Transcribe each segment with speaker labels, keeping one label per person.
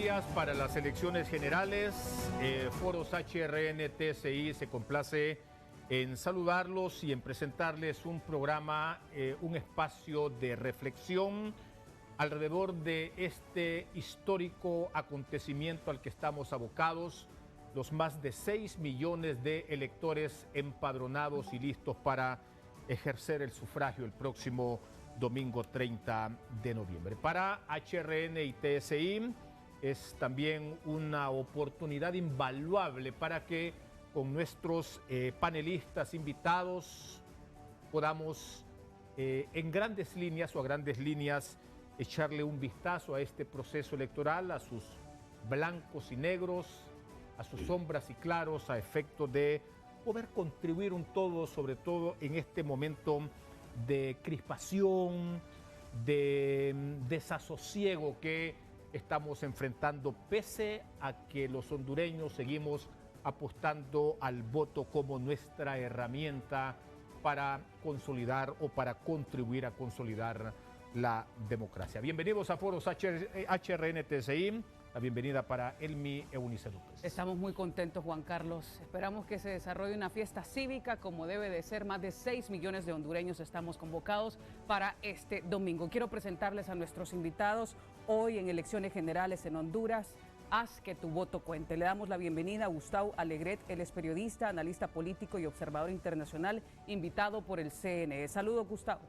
Speaker 1: primarias para las elecciones generales. Foros HRN-TSI se complace en saludarlos y en presentarles un programa, un espacio de reflexión alrededor de este histórico acontecimiento al que estamos abocados, los más de 6 millones de electores empadronados y listos para ejercer el sufragio el próximo domingo 30 de noviembre. Para HRN y TSI es también una oportunidad invaluable para que con nuestros panelistas invitados podamos en grandes líneas o a grandes líneas echarle un vistazo a este proceso electoral, a sus blancos y negros, a sus sombras y claros, a efecto de poder contribuir un todo, sobre todo en este momento de crispación, de desasosiego que estamos enfrentando, pese a que los hondureños seguimos apostando al voto como nuestra herramienta para consolidar o para contribuir a consolidar la democracia. Bienvenidos a Foros HRN-TSI. La bienvenida para Elmi Eunice López.
Speaker 2: Estamos muy contentos, Juan Carlos. Esperamos que se desarrolle una fiesta cívica como debe de ser. Más de 6 millones de hondureños estamos convocados para este domingo. Quiero presentarles a nuestros invitados hoy en elecciones generales en Honduras. Haz que tu voto cuente. Le damos la bienvenida a Gustavo Alegret. Él es periodista, analista político y observador internacional, invitado por el CNE. Saludos, Gustavo.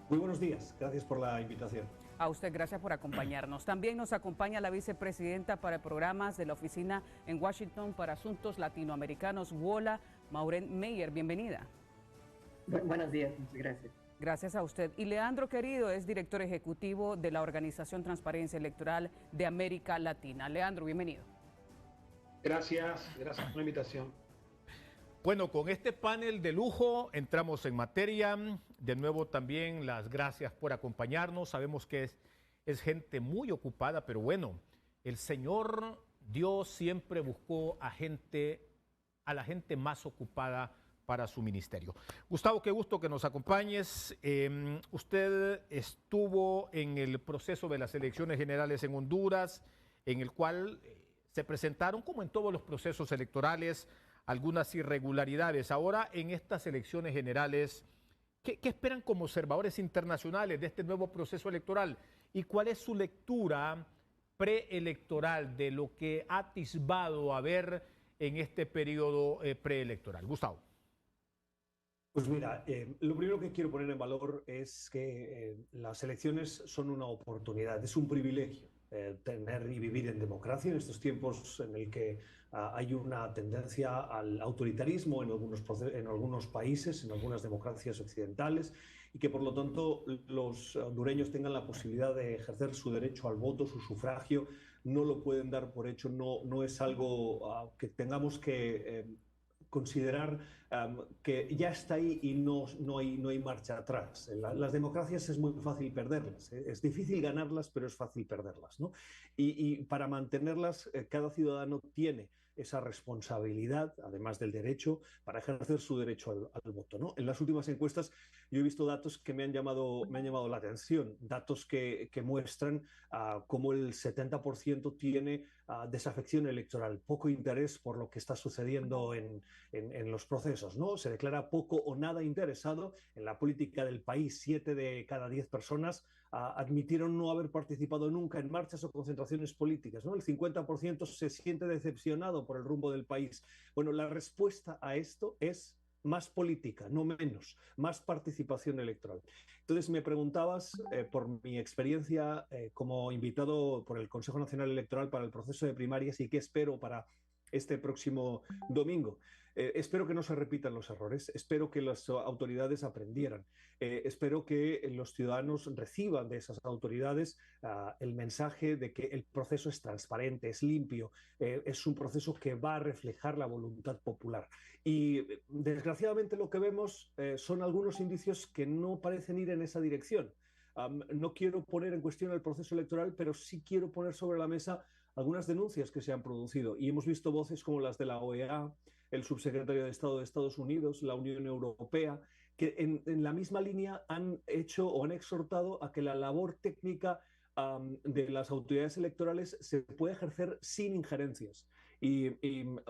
Speaker 3: Muy buenos días. Gracias por la invitación.
Speaker 2: A usted, gracias por acompañarnos. También nos acompaña la vicepresidenta para programas de la Oficina en Washington para Asuntos Latinoamericanos, WOLA, Maureen Meyer. Bienvenida.
Speaker 4: Buenos días, muchas gracias.
Speaker 2: Gracias a usted. Y Leandro Querido es director ejecutivo de la Organización Transparencia Electoral de América Latina. Leandro, bienvenido.
Speaker 5: Gracias por la invitación.
Speaker 1: Bueno, con este panel de lujo entramos en materia. De nuevo también las gracias por acompañarnos. Sabemos que es gente muy ocupada, pero bueno, el Señor Dios siempre buscó a la gente más ocupada para su ministerio. Gustavo, qué gusto que nos acompañes. Usted estuvo en el proceso de las elecciones generales en Honduras, en el cual se presentaron, como en todos los procesos electorales, algunas irregularidades. Ahora, en estas elecciones generales, ¿qué esperan como observadores internacionales de este nuevo proceso electoral? ¿Y cuál es su lectura preelectoral de lo que ha atisbado a ver en este periodo preelectoral? Gustavo.
Speaker 3: Pues mira, lo primero que quiero poner en valor es que las elecciones son una oportunidad, es un privilegio tener y vivir en democracia en estos tiempos en el que hay una tendencia al autoritarismo en algunos países, en algunas democracias occidentales, y que por lo tanto los hondureños tengan la posibilidad de ejercer su derecho al voto, su sufragio. No lo pueden dar por hecho, no es algo que tengamos que considerar que ya está ahí y no hay marcha atrás. En las democracias es muy fácil perderlas, es difícil ganarlas, pero es fácil perderlas, ¿no? Y para mantenerlas, cada ciudadano tiene esa responsabilidad, además del derecho, para ejercer su derecho al voto, ¿no? En las últimas encuestas yo he visto datos que me han llamado la atención, datos que muestran cómo el 70% tiene desafección electoral, poco interés por lo que está sucediendo en los procesos, ¿no? Se declara poco o nada interesado en la política del país. 7 de cada 10 personas admitieron no haber participado nunca en marchas o concentraciones políticas, ¿no? El 50% se siente decepcionado por el rumbo del país. Bueno, la respuesta a esto es más política, no menos, más participación electoral. Entonces me preguntabas por mi experiencia como invitado por el Consejo Nacional Electoral para el proceso de primarias y qué espero para este próximo domingo. Espero que no se repitan los errores, espero que las autoridades aprendieran, espero que los ciudadanos reciban de esas autoridades el mensaje de que el proceso es transparente, es limpio, es un proceso que va a reflejar la voluntad popular. Y desgraciadamente lo que vemos son algunos indicios que no parecen ir en esa dirección. No quiero poner en cuestión el proceso electoral, pero sí quiero poner sobre la mesa algunas denuncias que se han producido. Y hemos visto voces como las de la OEA, el subsecretario de Estado de Estados Unidos, la Unión Europea, que en la misma línea han hecho o han exhortado a que la labor técnica de las autoridades electorales se puede ejercer sin injerencias. Y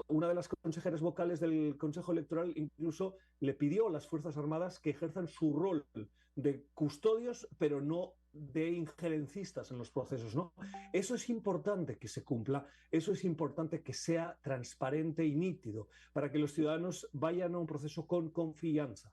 Speaker 3: una de las consejeras vocales del Consejo Electoral incluso le pidió a las Fuerzas Armadas que ejerzan su rol de custodios, pero no de injerencistas en los procesos, ¿no? Eso es importante que se cumpla, eso es importante que sea transparente y nítido, para que los ciudadanos vayan a un proceso con confianza.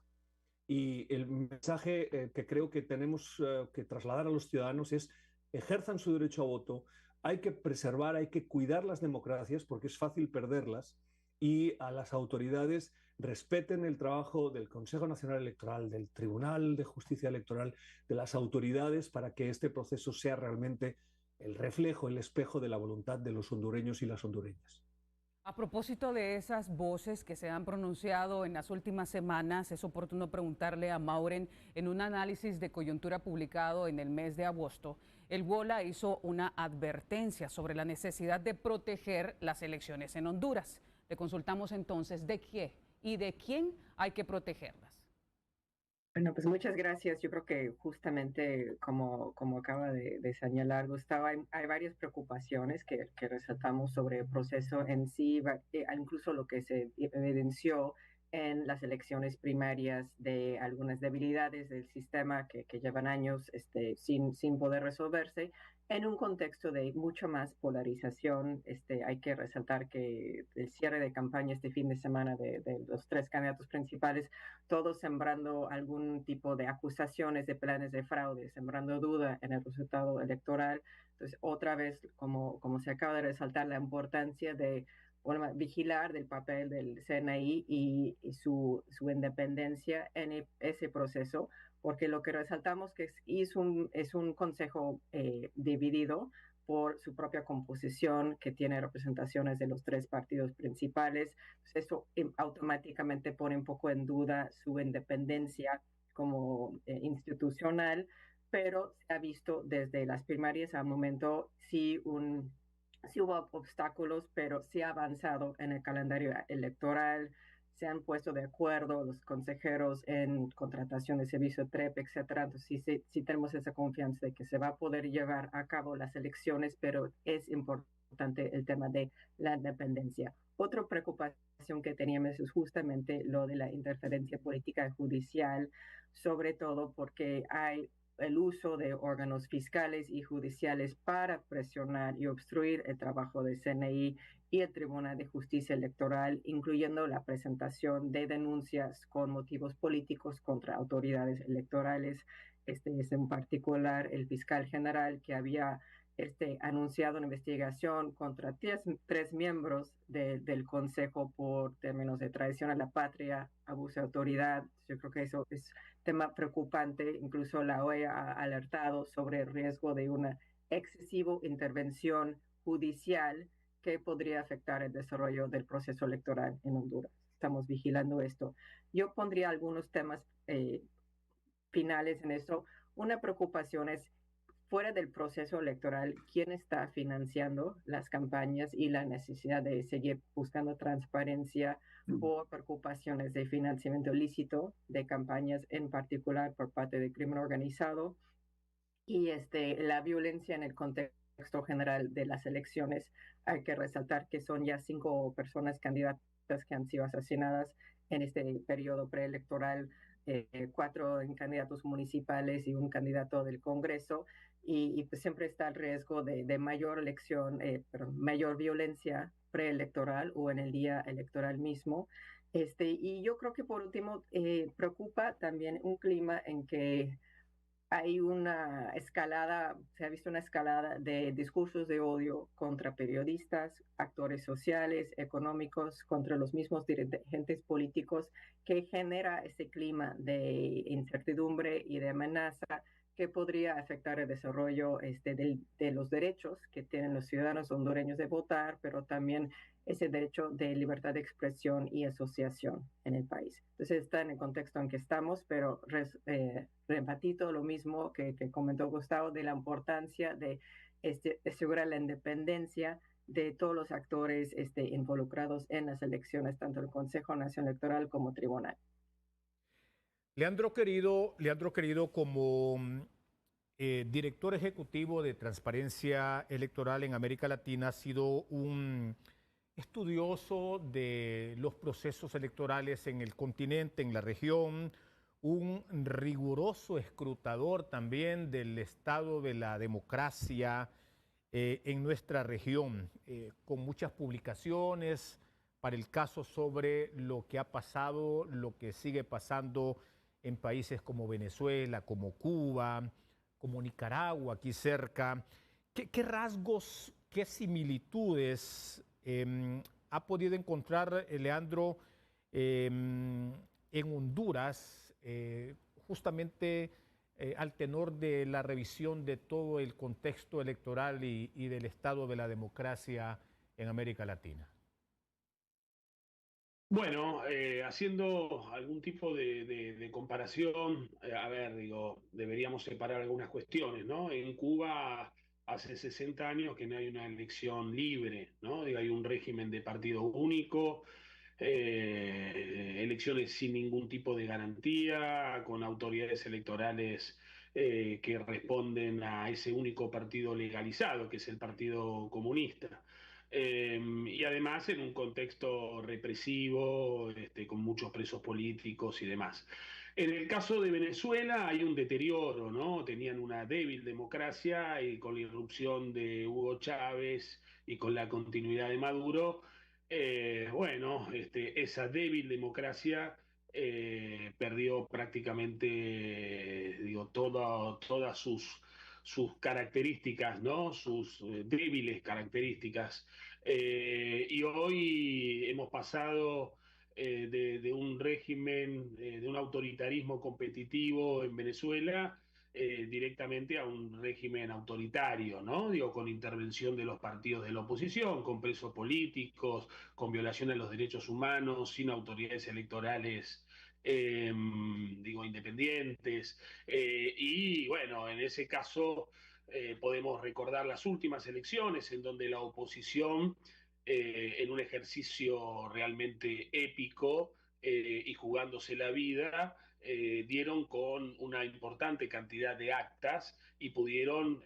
Speaker 3: Y el mensaje que creo que tenemos que trasladar a los ciudadanos es: ejerzan su derecho a voto, hay que preservar, hay que cuidar las democracias porque es fácil perderlas, y a las autoridades respeten el trabajo del Consejo Nacional Electoral, del Tribunal de Justicia Electoral, de las autoridades, para que este proceso sea realmente el reflejo, el espejo de la voluntad de los hondureños y las hondureñas.
Speaker 2: A propósito de esas voces que se han pronunciado en las últimas semanas, es oportuno preguntarle a Mauren, en un análisis de coyuntura publicado en el mes de agosto, el WOLA hizo una advertencia sobre la necesidad de proteger las elecciones en Honduras. Le consultamos entonces de qué y de quién hay que protegerlas.
Speaker 4: Bueno, pues muchas gracias. Yo creo que justamente como acaba de señalar Gustavo, hay varias preocupaciones que resaltamos sobre el proceso en sí, incluso lo que se evidenció en las elecciones primarias de algunas debilidades del sistema que llevan años sin poder resolverse. En un contexto de mucha más polarización, hay que resaltar que el cierre de campaña este fin de semana de los tres candidatos principales, todos sembrando algún tipo de acusaciones de planes de fraude, sembrando duda en el resultado electoral. Entonces, otra vez, como se acaba de resaltar, la importancia de vigilar del papel del CNI y su independencia en ese proceso, porque lo que resaltamos que es un consejo dividido por su propia composición, que tiene representaciones de los tres partidos principales. Pues eso automáticamente pone un poco en duda su independencia como institucional, pero se ha visto desde las primarias al momento sí hubo obstáculos, pero sí ha avanzado en el calendario electoral. Se han puesto de acuerdo los consejeros en contratación de servicio TREP, etcétera. Entonces sí tenemos esa confianza de que se va a poder llevar a cabo las elecciones, pero es importante el tema de la independencia. Otra preocupación que teníamos es justamente lo de la interferencia política y judicial, sobre todo porque hay el uso de órganos fiscales y judiciales para presionar y obstruir el trabajo del CNI y el Tribunal de Justicia Electoral, incluyendo la presentación de denuncias con motivos políticos contra autoridades electorales. Este es en particular el fiscal general que había anunciado una investigación contra tres miembros del Consejo por términos de traición a la patria, abuso de autoridad. Yo creo que eso es tema preocupante. Incluso la OEA ha alertado sobre el riesgo de una excesiva intervención judicial que podría afectar el desarrollo del proceso electoral en Honduras. Estamos vigilando esto. Yo pondría algunos temas finales en esto. Una preocupación es, fuera del proceso electoral, quién está financiando las campañas y la necesidad de seguir buscando transparencia por preocupaciones de financiamiento ilícito de campañas, en particular por parte del crimen organizado, y la violencia en el contexto general de las elecciones. Hay que resaltar que son ya 5 personas candidatas que han sido asesinadas en este periodo preelectoral, 4 candidatos municipales y un candidato del Congreso, y pues siempre está el riesgo de mayor mayor violencia preelectoral o en el día electoral mismo. Y yo creo que por último preocupa también un clima en que hay una escalada, se ha visto una escalada de discursos de odio contra periodistas, actores sociales, económicos, contra los mismos dirigentes políticos, que genera ese clima de incertidumbre y de amenaza que podría afectar el desarrollo de los derechos que tienen los ciudadanos hondureños de votar, pero también ese derecho de libertad de expresión y asociación en el país. Entonces está en el contexto en que estamos, pero repito lo mismo que comentó Gustavo, de la importancia de asegurar la independencia de todos los actores involucrados en las elecciones, tanto el Consejo Nacional Electoral como Tribunal.
Speaker 1: Leandro querido, como director ejecutivo de Transparencia Electoral en América Latina, ha sido un estudioso de los procesos electorales en el continente, en la región, un riguroso escrutador también del estado de la democracia en nuestra región, con muchas publicaciones para el caso sobre lo que ha pasado, lo que sigue pasando en países como Venezuela, como Cuba, como Nicaragua, aquí cerca. ¿Qué rasgos, qué similitudes ha podido encontrar Leandro en Honduras, justamente al tenor de la revisión de todo el contexto electoral y del estado de la democracia en América Latina?
Speaker 5: Bueno, haciendo algún tipo de comparación, a ver, digo, deberíamos separar algunas cuestiones, ¿no? En Cuba hace 60 años que no hay una elección libre, ¿no? Digo, hay un régimen de partido único, elecciones sin ningún tipo de garantía, con autoridades electorales que responden a ese único partido legalizado, que es el Partido Comunista. Y además en un contexto represivo, con muchos presos políticos y demás. En el caso de Venezuela hay un deterioro, ¿no? Tenían una débil democracia y con la irrupción de Hugo Chávez y con la continuidad de Maduro, bueno, esa débil democracia perdió prácticamente, digo, todas sus características, ¿no? Sus débiles características. Y hoy hemos pasado de un régimen, de un autoritarismo competitivo en Venezuela, directamente a un régimen autoritario, ¿no? Digo, con intervención de los partidos de la oposición, con presos políticos, con violación a los derechos humanos, sin autoridades electorales, digo, independientes. Y bueno, en ese caso podemos recordar las últimas elecciones en donde la oposición, en un ejercicio realmente épico y jugándose la vida, dieron con una importante cantidad de actas y pudieron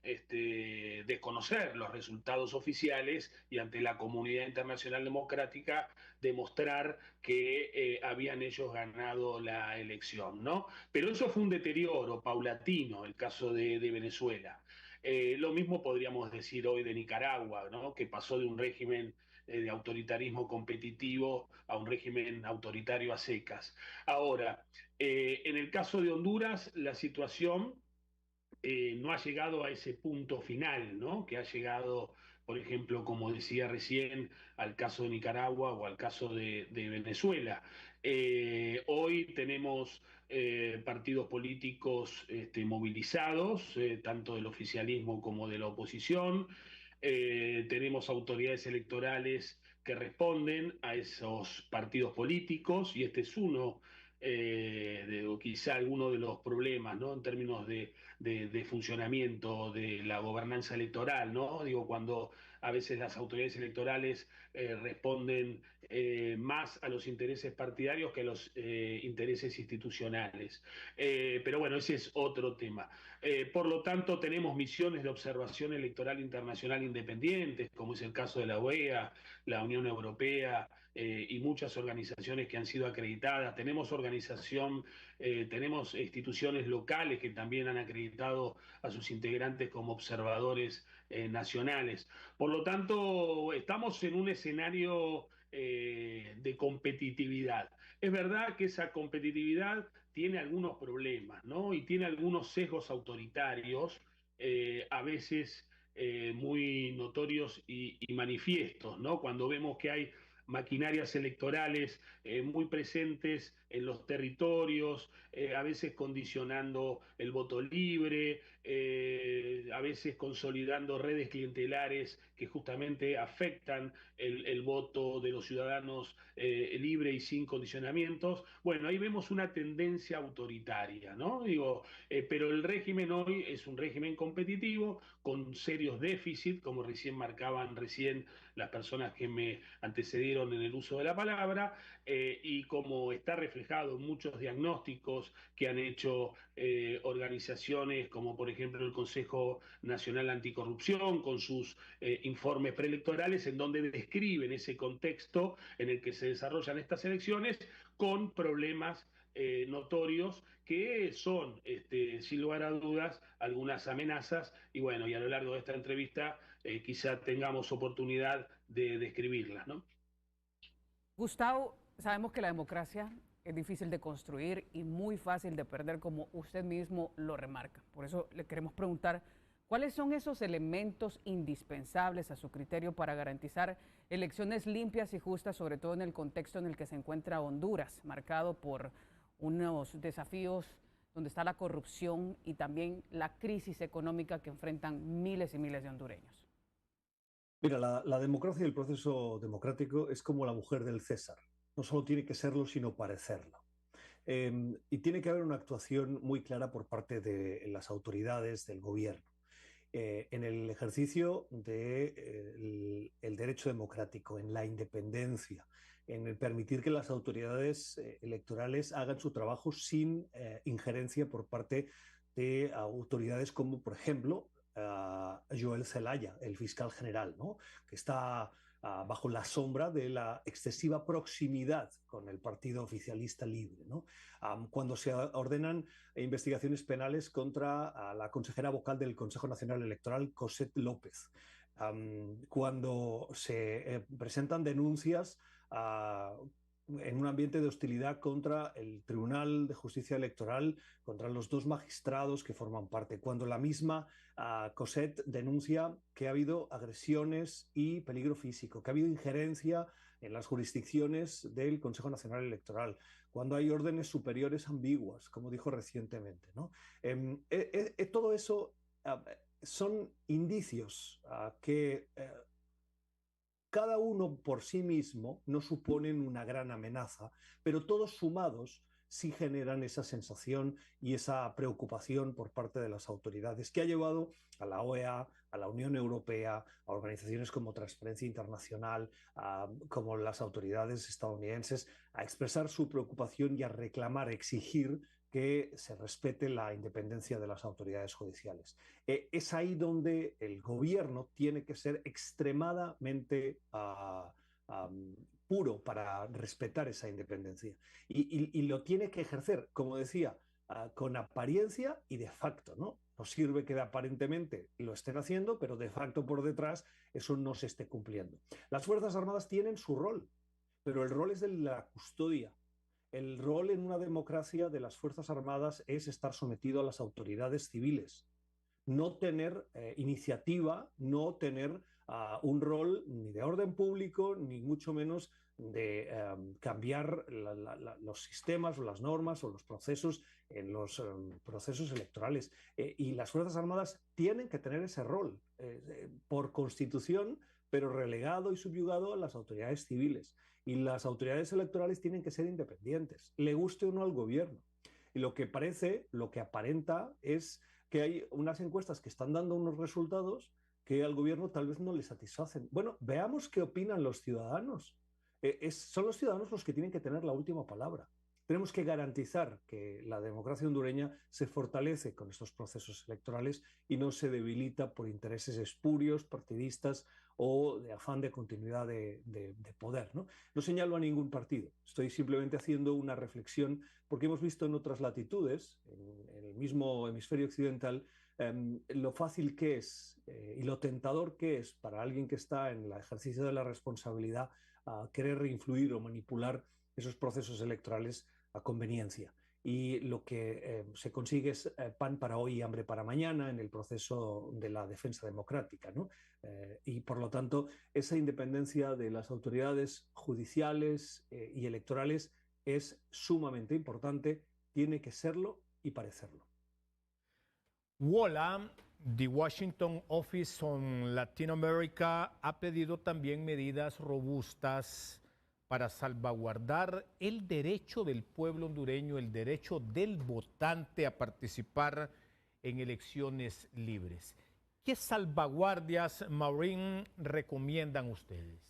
Speaker 5: desconocer los resultados oficiales y ante la comunidad internacional democrática demostrar que habían ellos ganado la elección, ¿no? Pero eso fue un deterioro paulatino, el caso de Venezuela. Lo mismo podríamos decir hoy de Nicaragua, ¿no? Que pasó de un régimen de autoritarismo competitivo a un régimen autoritario a secas. Ahora, en el caso de Honduras, la situación no ha llegado a ese punto final, ¿no? Que ha llegado, por ejemplo, como decía recién, al caso de Nicaragua o al caso de Venezuela. Hoy tenemos partidos políticos movilizados, tanto del oficialismo como de la oposición. Tenemos autoridades electorales que responden a esos partidos políticos y este es uno o quizá alguno de los problemas, ¿no? En términos de funcionamiento de la gobernanza electoral, ¿no? Digo, cuando a veces las autoridades electorales responden más a los intereses partidarios que a los intereses institucionales. Pero bueno, ese es otro tema. Por lo tanto, tenemos misiones de observación electoral internacional independientes, como es el caso de la OEA, la Unión Europea, y muchas organizaciones que han sido acreditadas. Tenemos instituciones locales que también han acreditado a sus integrantes como observadores nacionales. Por lo tanto, estamos en un escenario de competitividad. Es verdad que esa competitividad tiene algunos problemas, ¿no? Y tiene algunos sesgos autoritarios, a veces muy notorios y manifiestos, ¿no? Cuando vemos que hay maquinarias electorales muy presentes en los territorios, a veces condicionando el voto libre, a veces consolidando redes clientelares que justamente afectan el voto de los ciudadanos libre y sin condicionamientos. Bueno, ahí vemos una tendencia autoritaria, ¿no? Digo, pero el régimen hoy es un régimen competitivo con serios déficits, como recién marcaban las personas que me antecedieron en el uso de la palabra, y como está reflejado en muchos diagnósticos que han hecho organizaciones como por ejemplo ejemplo, el Consejo Nacional Anticorrupción, con sus informes preelectorales, en donde describen ese contexto en el que se desarrollan estas elecciones con problemas notorios que son, sin lugar a dudas, algunas amenazas. Y bueno, y a lo largo de esta entrevista quizá tengamos oportunidad de describirlas, ¿no?
Speaker 2: Gustavo, sabemos que la democracia es difícil de construir y muy fácil de perder, como usted mismo lo remarca. Por eso le queremos preguntar, ¿cuáles son esos elementos indispensables a su criterio para garantizar elecciones limpias y justas, sobre todo en el contexto en el que se encuentra Honduras, marcado por unos desafíos donde está la corrupción y también la crisis económica que enfrentan miles y miles de hondureños?
Speaker 3: Mira, la democracia y el proceso democrático es como la mujer del César. No solo tiene que serlo, sino parecerlo. Y tiene que haber una actuación muy clara por parte de las autoridades del gobierno en el ejercicio del derecho democrático, en la independencia, en el permitir que las autoridades electorales hagan su trabajo sin injerencia por parte de autoridades como, por ejemplo, Joel Zelaya, el fiscal general, ¿no? Que está bajo la sombra de la excesiva proximidad con el partido oficialista libre, ¿no? Cuando se ordenan investigaciones penales contra la consejera vocal del Consejo Nacional Electoral, Cosette López, cuando se presentan denuncias en un ambiente de hostilidad contra el Tribunal de Justicia Electoral, contra los dos magistrados que forman parte, cuando la misma Cosette denuncia que ha habido agresiones y peligro físico, que ha habido injerencia en las jurisdicciones del Consejo Nacional Electoral, cuando hay órdenes superiores ambiguas, como dijo recientemente, ¿no? Todo eso son indicios que cada uno por sí mismo no suponen una gran amenaza, pero todos sumados sí generan esa sensación y esa preocupación por parte de las autoridades que ha llevado a la OEA, a la Unión Europea, a organizaciones como Transparencia Internacional, como las autoridades estadounidenses, a expresar su preocupación y a reclamar, exigir que se respete la independencia de las autoridades judiciales. Es ahí donde el gobierno tiene que ser extremadamente puro para respetar esa independencia. Y lo tiene que ejercer, como decía, con apariencia y de facto, ¿no? No sirve que aparentemente lo estén haciendo, pero de facto por detrás eso no se esté cumpliendo. Las Fuerzas Armadas tienen su rol, pero el rol es de la custodia. El rol en una democracia de las Fuerzas Armadas es estar sometido a las autoridades civiles, no tener iniciativa, no tener un rol ni de orden público, ni mucho menos de cambiar los sistemas o las normas o los procesos en los procesos electorales. Y las Fuerzas Armadas tienen que tener ese rol por constitución, pero relegado y subyugado a las autoridades civiles. Y las autoridades electorales tienen que ser independientes, le guste o no al gobierno. Y lo que parece, lo que aparenta es que hay unas encuestas que están dando unos resultados que al gobierno tal vez no le satisfacen. Bueno, veamos qué opinan los ciudadanos. Son los ciudadanos los que tienen que tener la última palabra. Tenemos que garantizar que la democracia hondureña se fortalece con estos procesos electorales y no se debilita por intereses espurios, partidistas o de afán de continuidad de poder, ¿no? No señalo a ningún partido, estoy simplemente haciendo una reflexión porque hemos visto en otras latitudes, en el mismo hemisferio occidental, lo fácil que es y lo tentador que es para alguien que está en el ejercicio de la responsabilidad a querer influir o manipular esos procesos electorales a conveniencia. Y lo que se consigue es pan para hoy y hambre para mañana en el proceso de la defensa democrática, ¿no? Y por lo tanto, esa independencia de las autoridades judiciales y electorales es sumamente importante, tiene que serlo y parecerlo.
Speaker 1: WOLA, The Washington Office on Latin America, ha pedido también medidas robustas para salvaguardar el derecho del pueblo hondureño, el derecho del votante a participar en elecciones libres. ¿Qué salvaguardias, Maureen, recomiendan ustedes?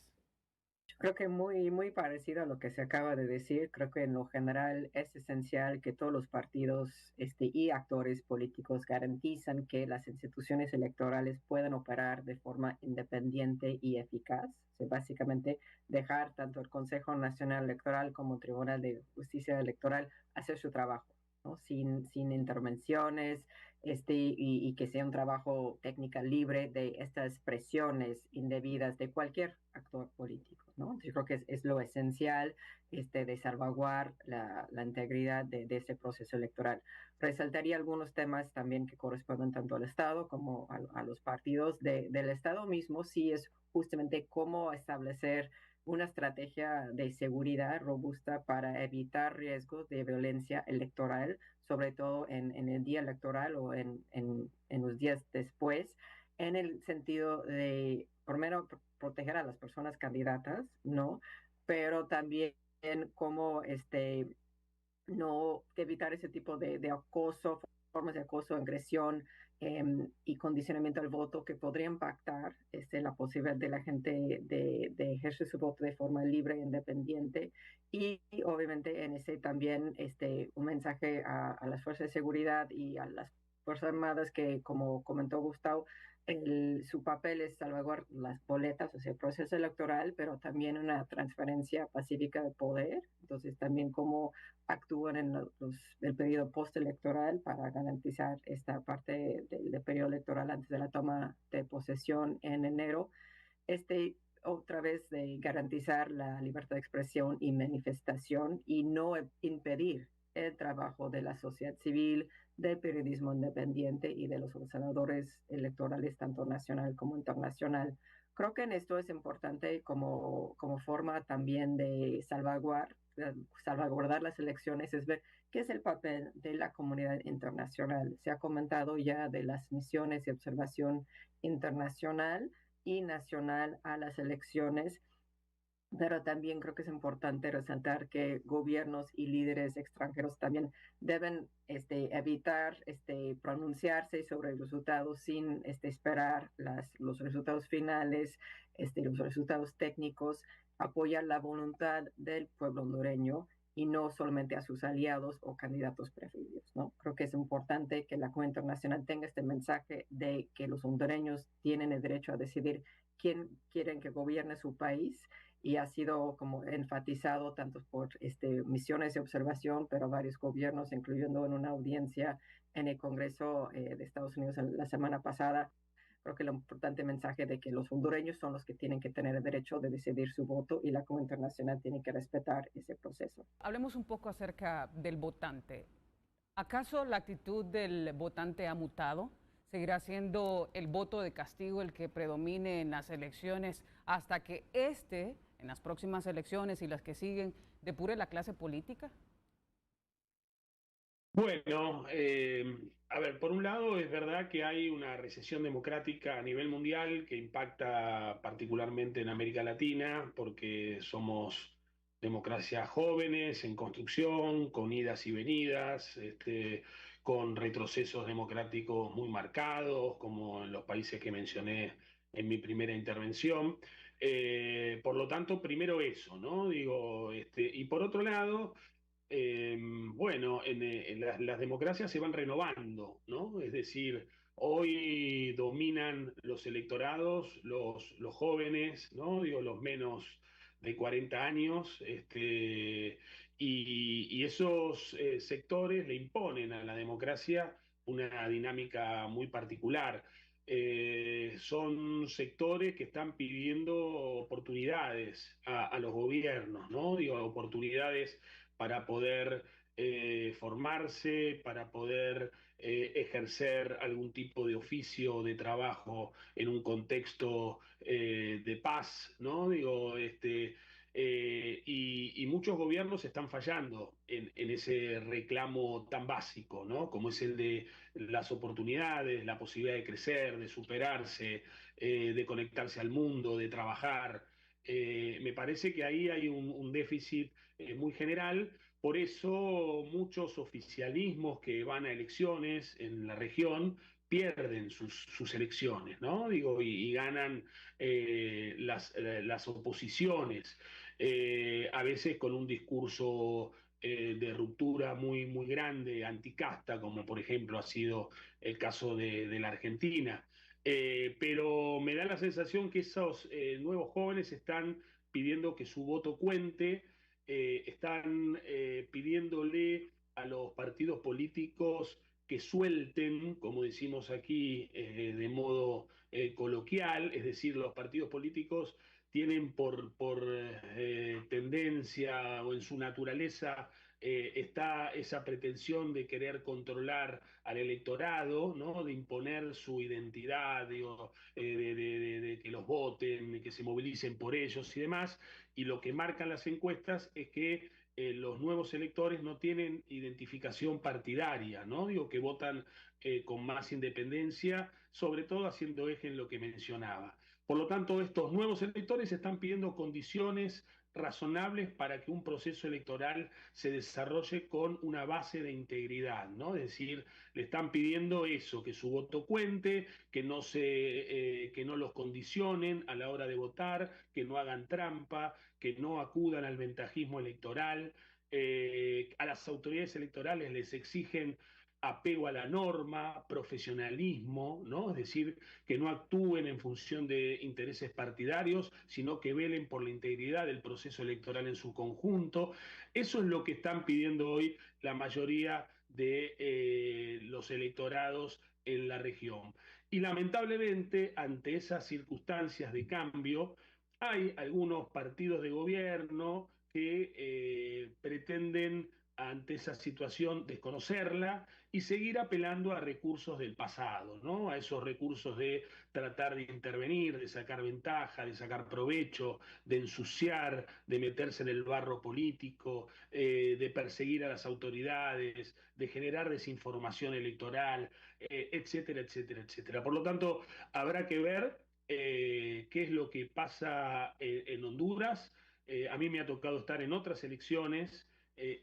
Speaker 4: Creo que muy parecido a lo que se acaba de decir. Creo que en lo general es esencial que todos los partidos y actores políticos garantizan que las instituciones electorales puedan operar de forma independiente y eficaz. O sea, básicamente dejar tanto el Consejo Nacional Electoral como el Tribunal de Justicia Electoral hacer su trabajo, ¿no? Sin intervenciones, y que sea un trabajo técnica libre de estas presiones indebidas de cualquier actor político, ¿no? Yo creo que es lo esencial de salvaguardar la integridad de ese proceso electoral. Resaltaría algunos temas también que corresponden tanto al Estado como a los partidos del Estado mismo, sí es justamente cómo establecer una estrategia de seguridad robusta para evitar riesgos de violencia electoral, sobre todo en el día electoral o en los días después, en el sentido de, primero, proteger a las personas candidatas, ¿no? Pero también cómo no evitar ese tipo de acoso, formas de acoso, agresión y condicionamiento al voto que podrían impactar la posibilidad de la gente de ejercer su voto de forma libre e independiente. Y obviamente en ese también un mensaje a las fuerzas de seguridad y a las Fuerzas Armadas que, como comentó Gustavo, su papel es salvaguardar las boletas, o sea, el proceso electoral, pero también una transferencia pacífica de poder. Entonces, también cómo actúan en el periodo postelectoral para garantizar esta parte del periodo electoral antes de la toma de posesión en enero. Otra vez de garantizar la libertad de expresión y manifestación y no impedir el trabajo de la sociedad civil, del periodismo independiente y de los observadores electorales, tanto nacional como internacional. Creo que en esto es importante como forma también de salvaguardar las elecciones, es ver qué es el papel de la comunidad internacional. Se ha comentado ya de las misiones de observación internacional y nacional a las elecciones, pero también creo que es importante resaltar que gobiernos y líderes extranjeros también deben evitar pronunciarse sobre los resultados sin esperar los resultados finales, los resultados técnicos, apoyar la voluntad del pueblo hondureño y no solamente a sus aliados o candidatos preferidos, ¿no? Creo que es importante que la comunidad internacional tenga este mensaje de que los hondureños tienen el derecho a decidir quién quieren que gobierne su país, y ha sido como enfatizado tanto por misiones de observación, pero varios gobiernos, incluyendo en una audiencia en el Congreso de Estados Unidos la semana pasada. Creo que el importante mensaje de que los hondureños son los que tienen que tener el derecho de decidir su voto y la comunidad internacional tiene que respetar ese proceso.
Speaker 2: Hablemos un poco acerca del votante. ¿Acaso la actitud del votante ha mutado? ¿Seguirá siendo el voto de castigo el que predomine en las elecciones hasta que en las próximas elecciones y las que siguen, depure la clase política?
Speaker 5: Bueno, a ver, por un lado es verdad que hay una recesión democrática a nivel mundial que impacta particularmente en América Latina porque somos democracias jóvenes en construcción, con idas y venidas, con retrocesos democráticos muy marcados, como en los países que mencioné en mi primera intervención. Por lo tanto, primero eso, ¿no? Digo, y por otro lado bueno, las democracias se van renovando, ¿no? Es decir, hoy dominan los electorados, los jóvenes, ¿no? Digo, los menos de 40 años, y esos sectores le imponen a la democracia una dinámica muy particular. Son sectores que están pidiendo oportunidades a los gobiernos, ¿no? Digo, oportunidades para poder formarse, para poder ejercer algún tipo de oficio o de trabajo en un contexto de paz, ¿no? Digo, y muchos gobiernos están fallando en ese reclamo tan básico, ¿no? Como es el de las oportunidades, la posibilidad de crecer, de superarse, de conectarse al mundo, de trabajar. Me parece que ahí hay un déficit muy general. Por eso muchos oficialismos que van a elecciones en la región pierden sus elecciones, ¿no? Digo, y ganan las oposiciones, a veces con un discurso de ruptura muy, muy grande, anticasta, como por ejemplo ha sido el caso de la Argentina. Pero me da la sensación que esos nuevos jóvenes están pidiendo que su voto cuente, están pidiéndole a los partidos políticos que suelten, como decimos aquí de modo coloquial, es decir, los partidos políticos tienen por tendencia o en su naturaleza está esa pretensión de querer controlar al electorado, ¿no? De imponer su identidad, digo, de que los voten, de que se movilicen por ellos y demás. Y lo que marcan las encuestas es que los nuevos electores no tienen identificación partidaria, ¿no? Digo, que votan con más independencia, sobre todo haciendo eje en lo que mencionaba. Por lo tanto, estos nuevos electores están pidiendo condiciones razonables para que un proceso electoral se desarrolle con una base de integridad, ¿no? Es decir, le están pidiendo eso, que su voto cuente, que no los condicionen a la hora de votar, que no hagan trampa, que no acudan al ventajismo electoral. A las autoridades electorales les exigen apego a la norma, profesionalismo, ¿no? Es decir, que no actúen en función de intereses partidarios, sino que velen por la integridad del proceso electoral en su conjunto. Eso es lo que están pidiendo hoy la mayoría de los electorados en la región. Y lamentablemente, ante esas circunstancias de cambio, hay algunos partidos de gobierno que pretenden ante esa situación desconocerla y seguir apelando a recursos del pasado, ¿no? A esos recursos de tratar de intervenir, de sacar ventaja, de sacar provecho, de ensuciar, de meterse en el barro político, de perseguir a las autoridades, de generar desinformación electoral, etcétera, etcétera, etcétera. Por lo tanto, habrá que ver qué es lo que pasa en Honduras. A mí me ha tocado estar en otras elecciones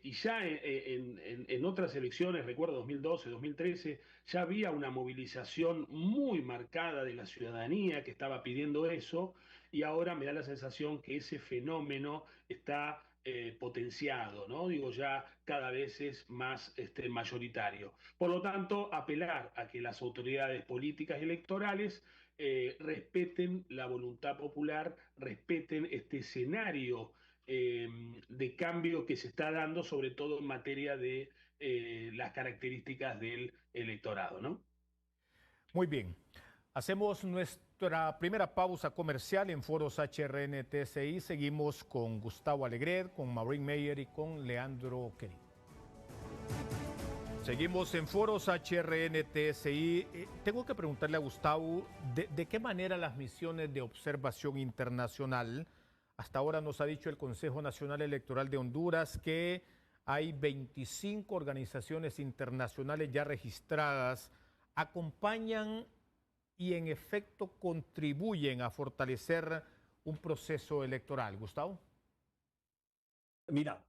Speaker 5: y ya en otras elecciones, recuerdo 2012, 2013, ya había una movilización muy marcada de la ciudadanía que estaba pidiendo eso, y ahora me da la sensación que ese fenómeno está potenciado, ¿no? Digo, ya cada vez es más mayoritario. Por lo tanto, apelar a que las autoridades políticas y electorales respeten la voluntad popular, respeten este escenario de cambio que se está dando, sobre todo en materia de las características del electorado, ¿no?
Speaker 1: Muy bien. Hacemos nuestra primera pausa comercial en Foros HRN-TSI. Seguimos con Gustavo Alegret, con Maureen Meyer y con Leandro Kenny. Seguimos en Foros HRN-TSI. Tengo que preguntarle a Gustavo, ¿de qué manera las misiones de observación internacional? Hasta ahora nos ha dicho el Consejo Nacional Electoral de Honduras que hay 25 organizaciones internacionales ya registradas, acompañan y en efecto contribuyen a fortalecer un proceso electoral. Gustavo.
Speaker 3: Mira,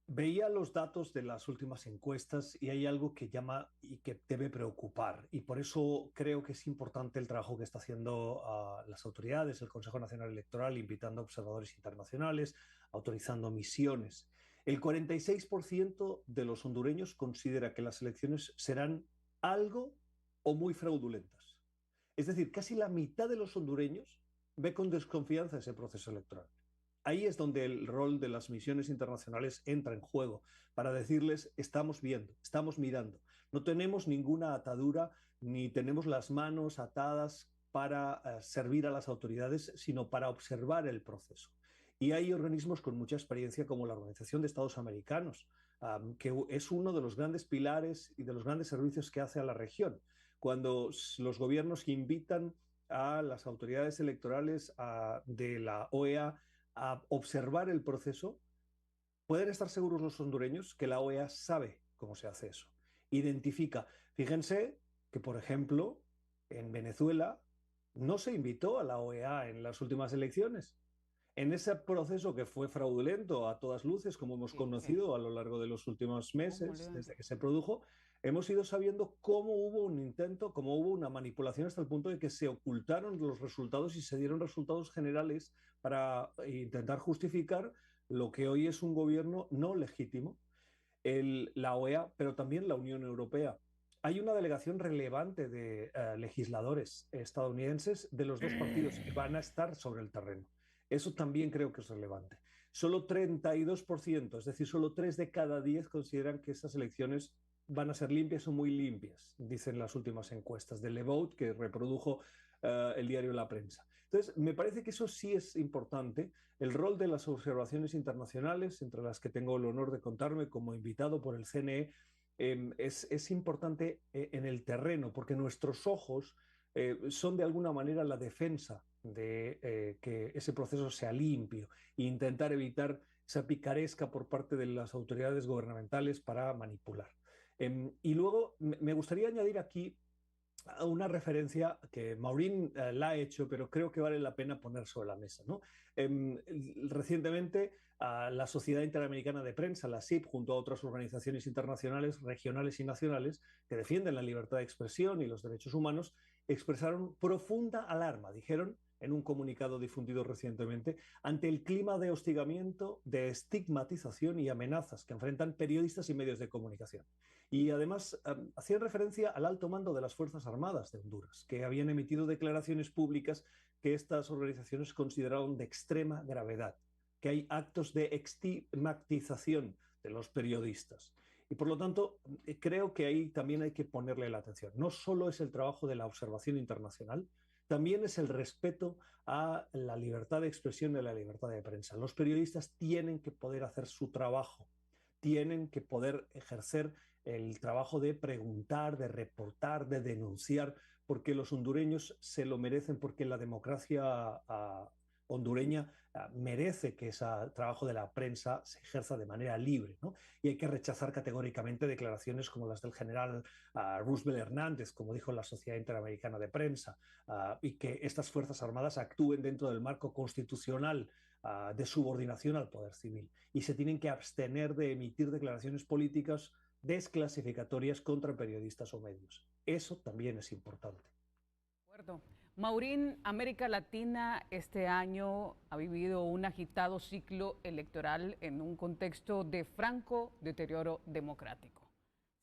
Speaker 3: veía los datos de las últimas encuestas y hay algo que llama y que debe preocupar. Y por eso creo que es importante el trabajo que está haciendo las autoridades, el Consejo Nacional Electoral, invitando a observadores internacionales, autorizando misiones. El 46% de los hondureños considera que las elecciones serán algo o muy fraudulentas. Es decir, casi la mitad de los hondureños ve con desconfianza ese proceso electoral. Ahí es donde el rol de las misiones internacionales entra en juego, para decirles, estamos viendo, estamos mirando. No tenemos ninguna atadura, ni tenemos las manos atadas para servir a las autoridades, sino para observar el proceso. Y hay organismos con mucha experiencia, como la Organización de Estados Americanos, que es uno de los grandes pilares y de los grandes servicios que hace a la región. Cuando los gobiernos invitan a las autoridades electorales de la OEA a observar el proceso, pueden estar seguros los hondureños que la OEA sabe cómo se hace eso. Identifica. Fíjense que, por ejemplo, en Venezuela no se invitó a la OEA en las últimas elecciones. En ese proceso que fue fraudulento a todas luces, como hemos conocido a lo largo de los últimos meses, desde que se produjo, hemos ido sabiendo cómo hubo un intento, cómo hubo una manipulación hasta el punto de que se ocultaron los resultados y se dieron resultados generales para intentar justificar lo que hoy es un gobierno no legítimo, la OEA, pero también la Unión Europea. Hay una delegación relevante de legisladores estadounidenses de los dos partidos que van a estar sobre el terreno. Eso también creo que es relevante. Solo 32%, es decir, solo 3 de cada 10 consideran que estas elecciones van a ser limpias o muy limpias, dicen las últimas encuestas de Le Vote que reprodujo el diario La Prensa. Entonces, me parece que eso sí es importante. El rol de las observaciones internacionales, entre las que tengo el honor de contarme como invitado por el CNE, es importante en el terreno, porque nuestros ojos son de alguna manera la defensa de que ese proceso sea limpio e intentar evitar esa picaresca por parte de las autoridades gubernamentales para manipular. Y luego me gustaría añadir aquí una referencia que Maureen la ha hecho, pero creo que vale la pena poner sobre la mesa, ¿no? Recientemente, la Sociedad Interamericana de Prensa, la SIP, junto a otras organizaciones internacionales, regionales y nacionales, que defienden la libertad de expresión y los derechos humanos, expresaron profunda alarma, dijeron en un comunicado difundido recientemente, ante el clima de hostigamiento, de estigmatización y amenazas que enfrentan periodistas y medios de comunicación. Y además hacían referencia al alto mando de las Fuerzas Armadas de Honduras, que habían emitido declaraciones públicas que estas organizaciones consideraron de extrema gravedad, que hay actos de estigmatización de los periodistas. Y por lo tanto, creo que ahí también hay que ponerle la atención. No solo es el trabajo de la observación internacional, también es el respeto a la libertad de expresión y a la libertad de prensa. Los periodistas tienen que poder hacer su trabajo, tienen que poder ejercer el trabajo de preguntar, de reportar, de denunciar, porque los hondureños se lo merecen, porque la democracia hondureña merece que ese trabajo de la prensa se ejerza de manera libre, ¿no? Y hay que rechazar categóricamente declaraciones como las del general Roosevelt Hernández, como dijo la Sociedad Interamericana de Prensa, y que estas Fuerzas Armadas actúen dentro del marco constitucional de subordinación al poder civil y se tienen que abstener de emitir declaraciones políticas desclasificatorias contra periodistas o medios. Eso también es importante.
Speaker 2: De acuerdo. Maureen, América Latina este año ha vivido un agitado ciclo electoral en un contexto de franco deterioro democrático.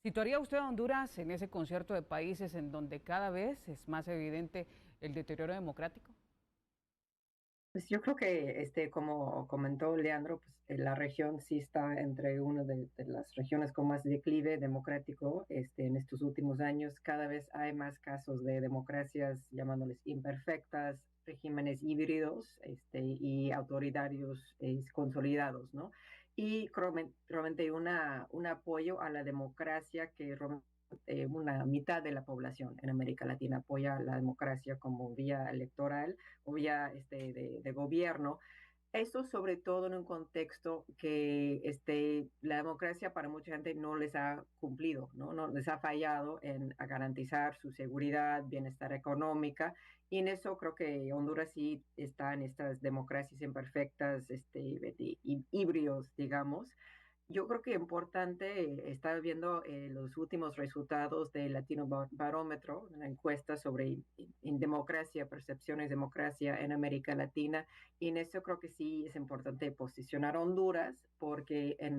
Speaker 2: ¿Situaría usted a Honduras en ese concierto de países en donde cada vez es más evidente el deterioro democrático?
Speaker 4: Pues yo creo que, como comentó Leandro, pues la región sí está entre una de las regiones con más declive democrático. En estos últimos años cada vez hay más casos de democracias llamándoles imperfectas, regímenes híbridos, y autoritarios consolidados, ¿no? Y realmente un apoyo a la democracia que una mitad de la población en América Latina apoya la democracia como vía electoral o vía de gobierno. Eso sobre todo en un contexto que la democracia para mucha gente no les ha cumplido, ¿no? No les ha fallado en a garantizar su seguridad, bienestar económica, y en eso creo que Honduras sí está en estas democracias imperfectas, híbridos, digamos. Yo creo que importante, estaba viendo los últimos resultados del Latino Barómetro, una encuesta sobre democracia, percepciones de democracia en América Latina, y en eso creo que sí es importante posicionar a Honduras, porque en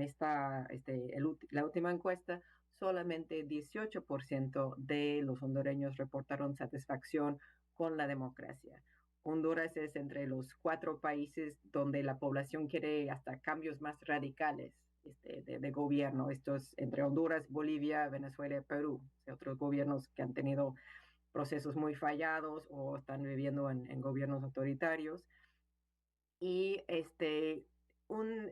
Speaker 4: la última encuesta, solamente 18% de los hondureños reportaron satisfacción con la democracia. Honduras es entre los 4 países donde la población quiere hasta cambios más radicales de gobierno. Estos entre Honduras, Bolivia, Venezuela y Perú. Otros gobiernos que han tenido procesos muy fallados o están viviendo en gobiernos autoritarios. Y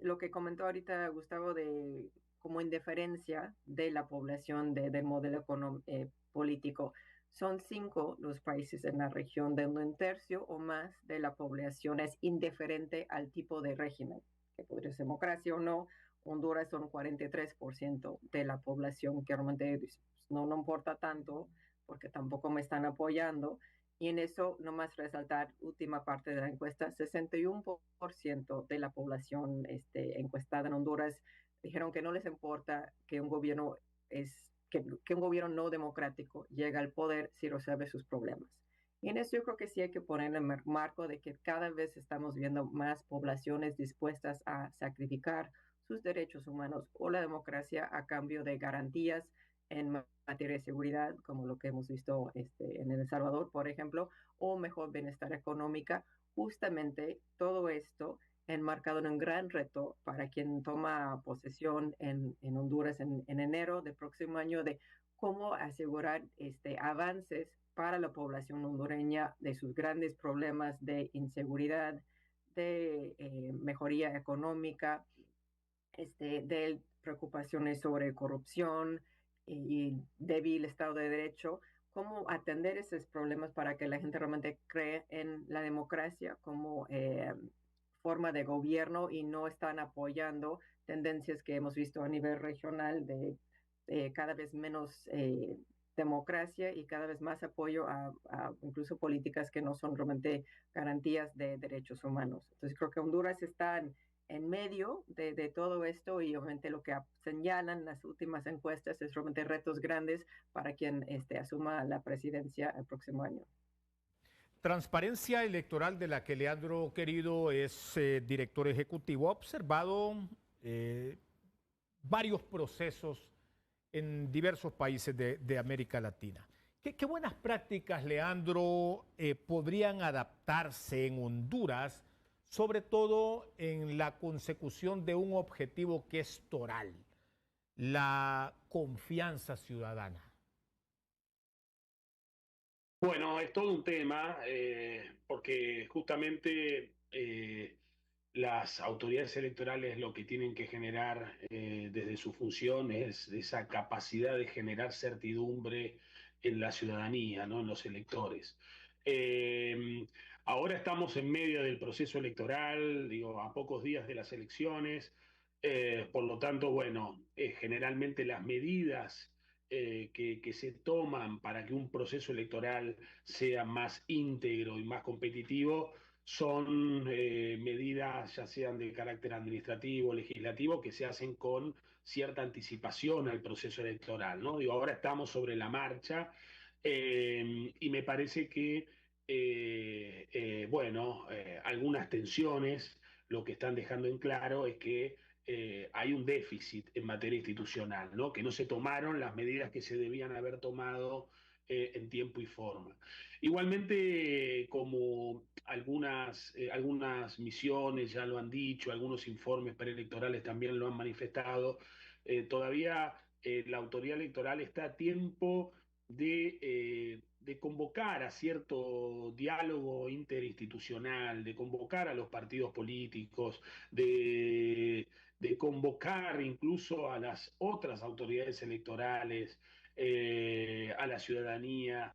Speaker 4: lo que comentó ahorita Gustavo de como indiferencia de la población del modelo político. Son 5 los países en la región donde un tercio o más de la población es indiferente al tipo de régimen, que podría ser democracia o no. Honduras son 43% de la población que realmente no importa tanto porque tampoco me están apoyando. Y en eso, nomás resaltar, última parte de la encuesta, 61% de la población encuestada en Honduras dijeron que no les importa que un gobierno es que un gobierno no democrático llega al poder si resuelve sus problemas. Y en eso yo creo que sí hay que poner en el marco de que cada vez estamos viendo más poblaciones dispuestas a sacrificar sus derechos humanos o la democracia a cambio de garantías en materia de seguridad, como lo que hemos visto en El Salvador, por ejemplo, o mejor bienestar económica. Justamente todo esto enmarcado en un gran reto para quien toma posesión en Honduras en enero del próximo año de cómo asegurar avances para la población hondureña de sus grandes problemas de inseguridad, de mejoría económica, de preocupaciones sobre corrupción y débil Estado de Derecho, cómo atender esos problemas para que la gente realmente cree en la democracia como forma de gobierno y no están apoyando tendencias que hemos visto a nivel regional de cada vez menos democracia y cada vez más apoyo a incluso políticas que no son realmente garantías de derechos humanos. Entonces creo que Honduras está en medio de todo esto y obviamente lo que señalan las últimas encuestas es realmente retos grandes para quien asuma la presidencia el próximo año.
Speaker 1: Transparencia Electoral, de la que Leandro Querido es director ejecutivo, ha observado varios procesos en diversos países de América Latina. ¿Qué buenas prácticas, Leandro, podrían adaptarse en Honduras, sobre todo en la consecución de un objetivo que es toral, la confianza ciudadana?
Speaker 5: Bueno, es todo un tema, porque justamente las autoridades electorales lo que tienen que generar desde su función es esa capacidad de generar certidumbre en la ciudadanía, ¿no? En los electores. Eh, Ahora estamos en medio del proceso electoral, digo, a pocos días de las elecciones, por lo tanto, bueno, generalmente las medidas que se toman para que un proceso electoral sea más íntegro y más competitivo son medidas, ya sean de carácter administrativo o legislativo, que se hacen con cierta anticipación al proceso electoral, ¿no? Digo, ahora estamos sobre la marcha y me parece que, bueno, algunas tensiones lo que están dejando en claro es que hay un déficit en materia institucional, ¿no? Que no se tomaron las medidas que se debían haber tomado en tiempo y forma. Igualmente, como algunas misiones ya lo han dicho, algunos informes preelectorales también lo han manifestado, todavía la autoridad electoral está a tiempo de convocar a cierto diálogo interinstitucional, de convocar a los partidos políticos, de convocar incluso a las otras autoridades electorales, a la ciudadanía,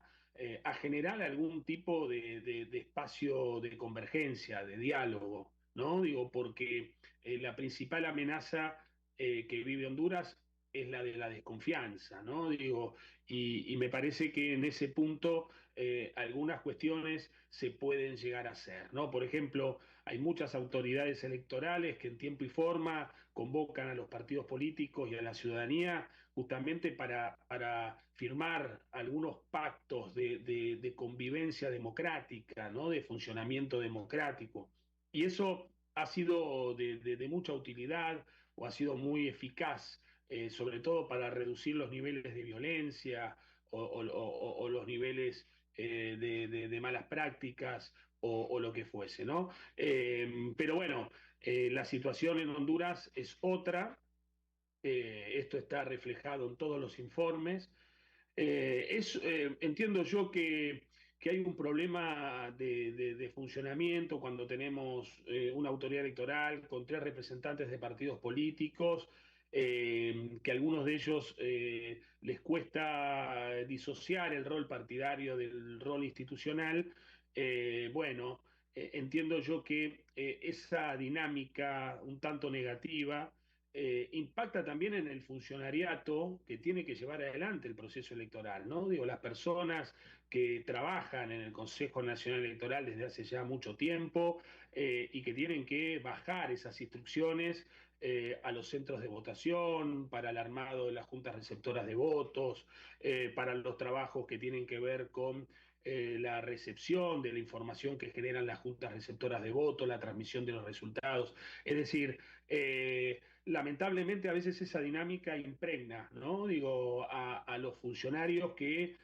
Speaker 5: a generar algún tipo de espacio de convergencia, de diálogo, ¿no? Digo, porque la principal amenaza que vive Honduras es la de la desconfianza, ¿no? Digo, y me parece que en ese punto algunas cuestiones se pueden llegar a hacer, ¿no? Por ejemplo, hay muchas autoridades electorales que en tiempo y forma convocan a los partidos políticos y a la ciudadanía justamente para firmar algunos pactos de convivencia democrática, ¿no? De funcionamiento democrático. Y eso ha sido de mucha utilidad o ha sido muy eficaz, sobre todo para reducir los niveles de violencia o los niveles de malas prácticas o lo que fuese, ¿no? Pero bueno, la situación en Honduras es otra. Esto está reflejado en todos los informes. Entiendo yo que hay un problema de funcionamiento cuando tenemos una autoridad electoral con tres representantes de partidos políticos, que a algunos de ellos les cuesta disociar el rol partidario del rol institucional. Bueno, entiendo yo que esa dinámica un tanto negativa impacta también en el funcionariato que tiene que llevar adelante el proceso electoral, ¿no? Digo, las personas que trabajan en el Consejo Nacional Electoral desde hace ya mucho tiempo y que tienen que bajar esas instrucciones a los centros de votación, para el armado de las juntas receptoras de votos, para los trabajos que tienen que ver con la recepción de la información que generan las juntas receptoras de votos, la transmisión de los resultados. Es decir, lamentablemente a veces esa dinámica impregna, ¿no? Digo, a los funcionarios que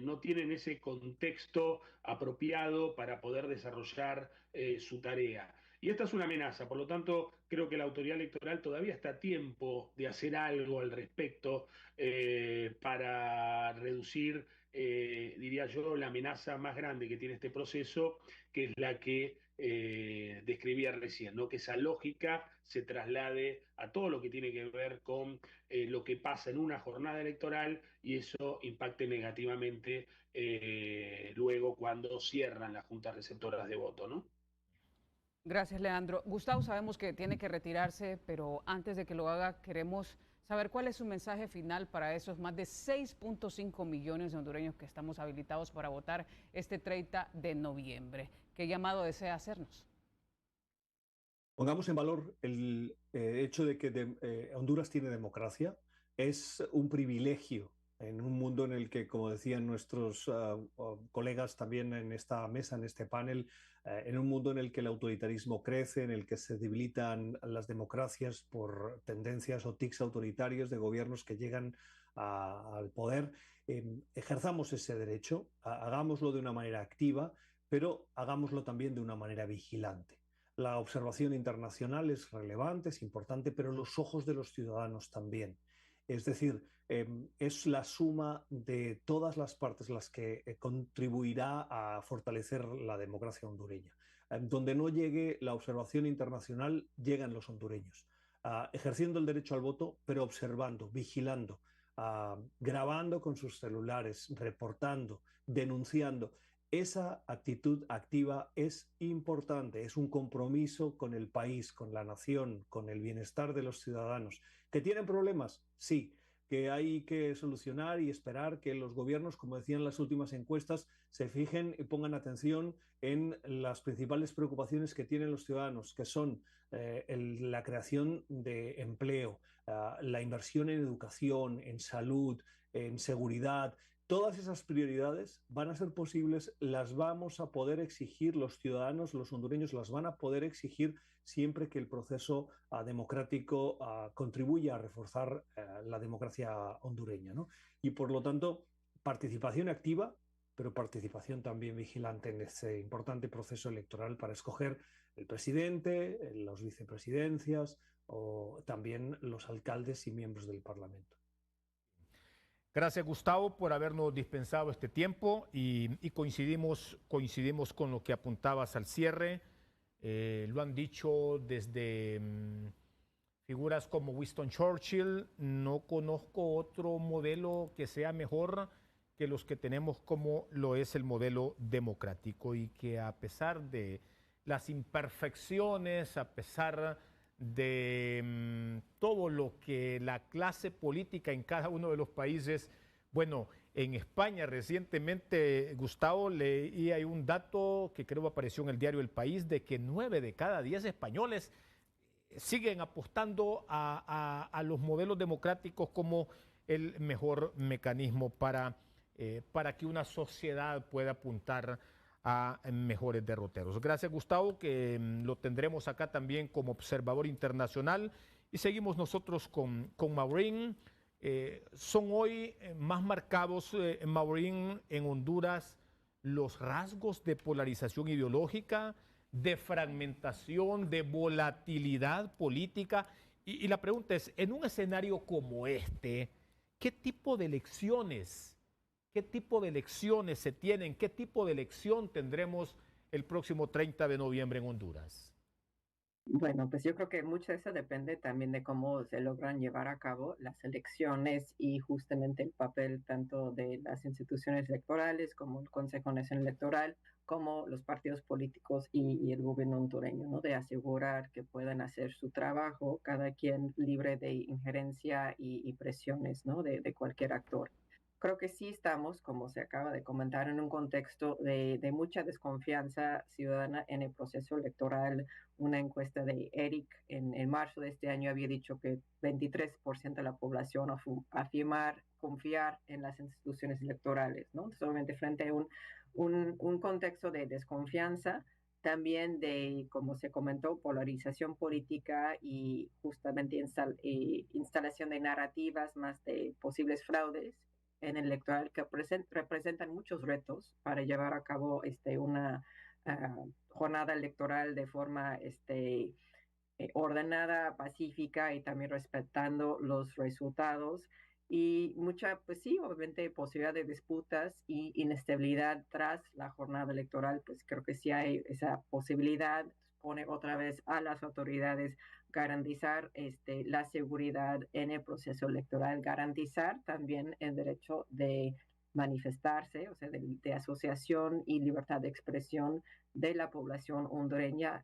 Speaker 5: no tienen ese contexto apropiado para poder desarrollar su tarea. Y esta es una amenaza, por lo tanto, creo que la autoridad electoral todavía está a tiempo de hacer algo al respecto para reducir, diría yo, la amenaza más grande que tiene este proceso, que es la que describía recién, ¿no? Que esa lógica se traslade a todo lo que tiene que ver con lo que pasa en una jornada electoral y eso impacte negativamente luego cuando cierran las juntas receptoras de voto, ¿no?
Speaker 2: Gracias, Leandro. Gustavo, sabemos que tiene que retirarse, pero antes de que lo haga, queremos saber cuál es su mensaje final para esos más de 6.5 millones de hondureños que estamos habilitados para votar este 30 de noviembre. ¿Qué llamado desea hacernos?
Speaker 3: Pongamos en valor el hecho de que Honduras tiene democracia. Es un privilegio en un mundo en el que, como decían nuestros colegas también en esta mesa, en este panel, en un mundo en el que el autoritarismo crece, en el que se debilitan las democracias por tendencias o tics autoritarios de gobiernos que llegan al poder, ejerzamos ese derecho, hagámoslo de una manera activa, pero hagámoslo también de una manera vigilante. La observación internacional es relevante, es importante, pero los ojos de los ciudadanos también. Es decir, es la suma de todas las partes las que contribuirá a fortalecer la democracia hondureña. Donde no llegue la observación internacional, llegan los hondureños, ejerciendo el derecho al voto, pero observando, vigilando, grabando con sus celulares, reportando, denunciando. Esa actitud activa es importante, es un compromiso con el país, con la nación, con el bienestar de los ciudadanos. ¿Que tienen problemas? Sí. ¿Que hay que solucionar y esperar que los gobiernos, como decían las últimas encuestas, se fijen y pongan atención en las principales preocupaciones que tienen los ciudadanos, que son la creación de empleo, la inversión en educación, en salud, en seguridad? Todas esas prioridades van a ser posibles, las vamos a poder exigir los ciudadanos, los hondureños las van a poder exigir siempre que el proceso democrático contribuya a reforzar la democracia hondureña, ¿no? Y por lo tanto, participación activa, pero participación también vigilante en ese importante proceso electoral para escoger el presidente, las vicepresidencias o también los alcaldes y miembros del Parlamento.
Speaker 1: Gracias, Gustavo, por habernos dispensado este tiempo y coincidimos con lo que apuntabas al cierre. Lo han dicho desde figuras como Winston Churchill. No conozco otro modelo que sea mejor que los que tenemos, como lo es el modelo democrático, y que a pesar de las imperfecciones, a pesar de todo lo que la clase política en cada uno de los países, bueno, en España recientemente, Gustavo, leí ahí un dato que creo apareció en el diario El País, de que 9 de cada 10 españoles siguen apostando a los modelos democráticos como el mejor mecanismo para que una sociedad pueda apuntar a mejores derroteros. Gracias, Gustavo, que lo tendremos acá también como observador internacional. Y seguimos nosotros con Maureen. Son hoy más marcados, Maureen, en Honduras, los rasgos de polarización ideológica, de fragmentación, de volatilidad política. Y la pregunta es, en un escenario como este, ¿qué tipo de elecciones se tienen? ¿Qué tipo de elección tendremos el próximo 30 de noviembre en Honduras?
Speaker 4: Bueno, pues yo creo que mucho de eso depende también de cómo se logran llevar a cabo las elecciones y justamente el papel tanto de las instituciones electorales como el Consejo Nacional Electoral, como los partidos políticos y el gobierno hondureño, ¿no? De asegurar que puedan hacer su trabajo, cada quien libre de injerencia y presiones, ¿no? De cualquier actor. Creo que sí estamos, como se acaba de comentar, en un contexto de mucha desconfianza ciudadana en el proceso electoral. Una encuesta de ERIC en marzo de este año había dicho que 23% de la población afirmar confiar en las instituciones electorales, ¿no? Solamente frente a un contexto de desconfianza, también de, como se comentó, polarización política y justamente instalación de narrativas más de posibles fraudes en el electoral que representan muchos retos para llevar a cabo una jornada electoral de forma ordenada, pacífica y también respetando los resultados. Y mucha, pues sí, obviamente posibilidad de disputas y inestabilidad tras la jornada electoral, pues creo que sí hay esa posibilidad, pone otra vez a las autoridades garantizar la seguridad en el proceso electoral, garantizar también el derecho de manifestarse, o sea, de asociación y libertad de expresión de la población hondureña,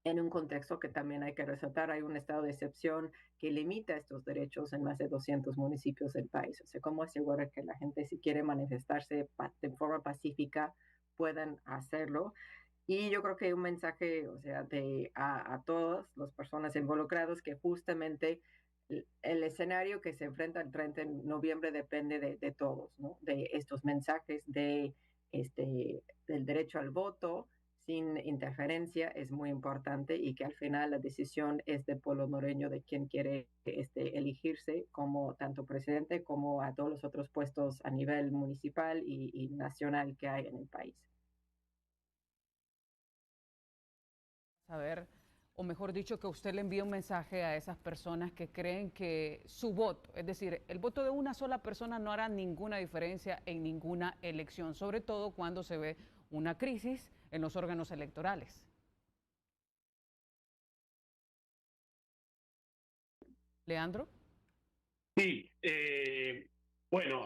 Speaker 4: en un contexto que también hay que resaltar, hay un estado de excepción que limita estos derechos en más de 200 municipios del país. O sea, ¿cómo asegurar que la gente, si quiere manifestarse de forma pacífica, puedan hacerlo? Y yo creo que un mensaje, o sea, a todas las personas involucradas que justamente el escenario que se enfrenta el 30 de noviembre depende de todos, ¿no? De estos mensajes del derecho al voto sin interferencia es muy importante y que al final la decisión es del pueblo noreño de quién quiere elegirse como tanto presidente como a todos los otros puestos a nivel municipal y nacional que hay en el país.
Speaker 2: Saber, o mejor dicho, que usted le envíe un mensaje a esas personas que creen que su voto, es decir, el voto de una sola persona no hará ninguna diferencia en ninguna elección, sobre todo cuando se ve una crisis en los órganos electorales. Leandro.
Speaker 5: Sí, bueno,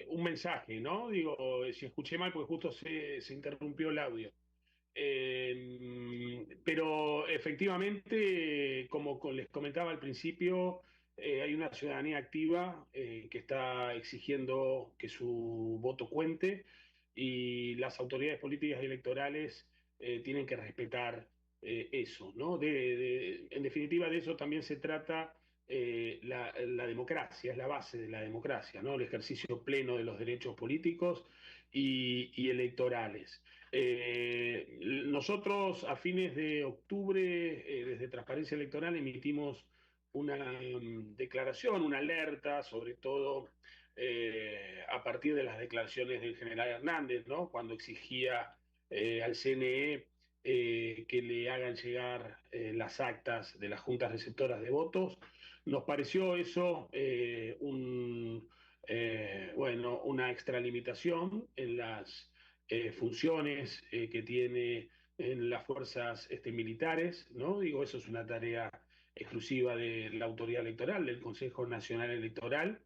Speaker 5: un mensaje, ¿no? Digo, si escuché mal, porque justo se interrumpió el audio. Pero efectivamente, como les comentaba al principio, hay una ciudadanía activa que está exigiendo que su voto cuente y las autoridades políticas y electorales tienen que respetar eso, ¿no? En definitiva, de eso también se trata la democracia, es la base de la democracia, ¿no? El ejercicio pleno de los derechos políticos y electorales. Nosotros a fines de octubre, desde Transparencia Electoral, emitimos una declaración, una alerta, sobre todo a partir de las declaraciones del general Hernández, ¿no? Cuando exigía al CNE que le hagan llegar las actas de las juntas receptoras de votos. Nos pareció eso bueno, una extralimitación en las funciones que tiene en las fuerzas militares, ¿no? Digo, eso es una tarea exclusiva de la autoridad electoral, del Consejo Nacional Electoral.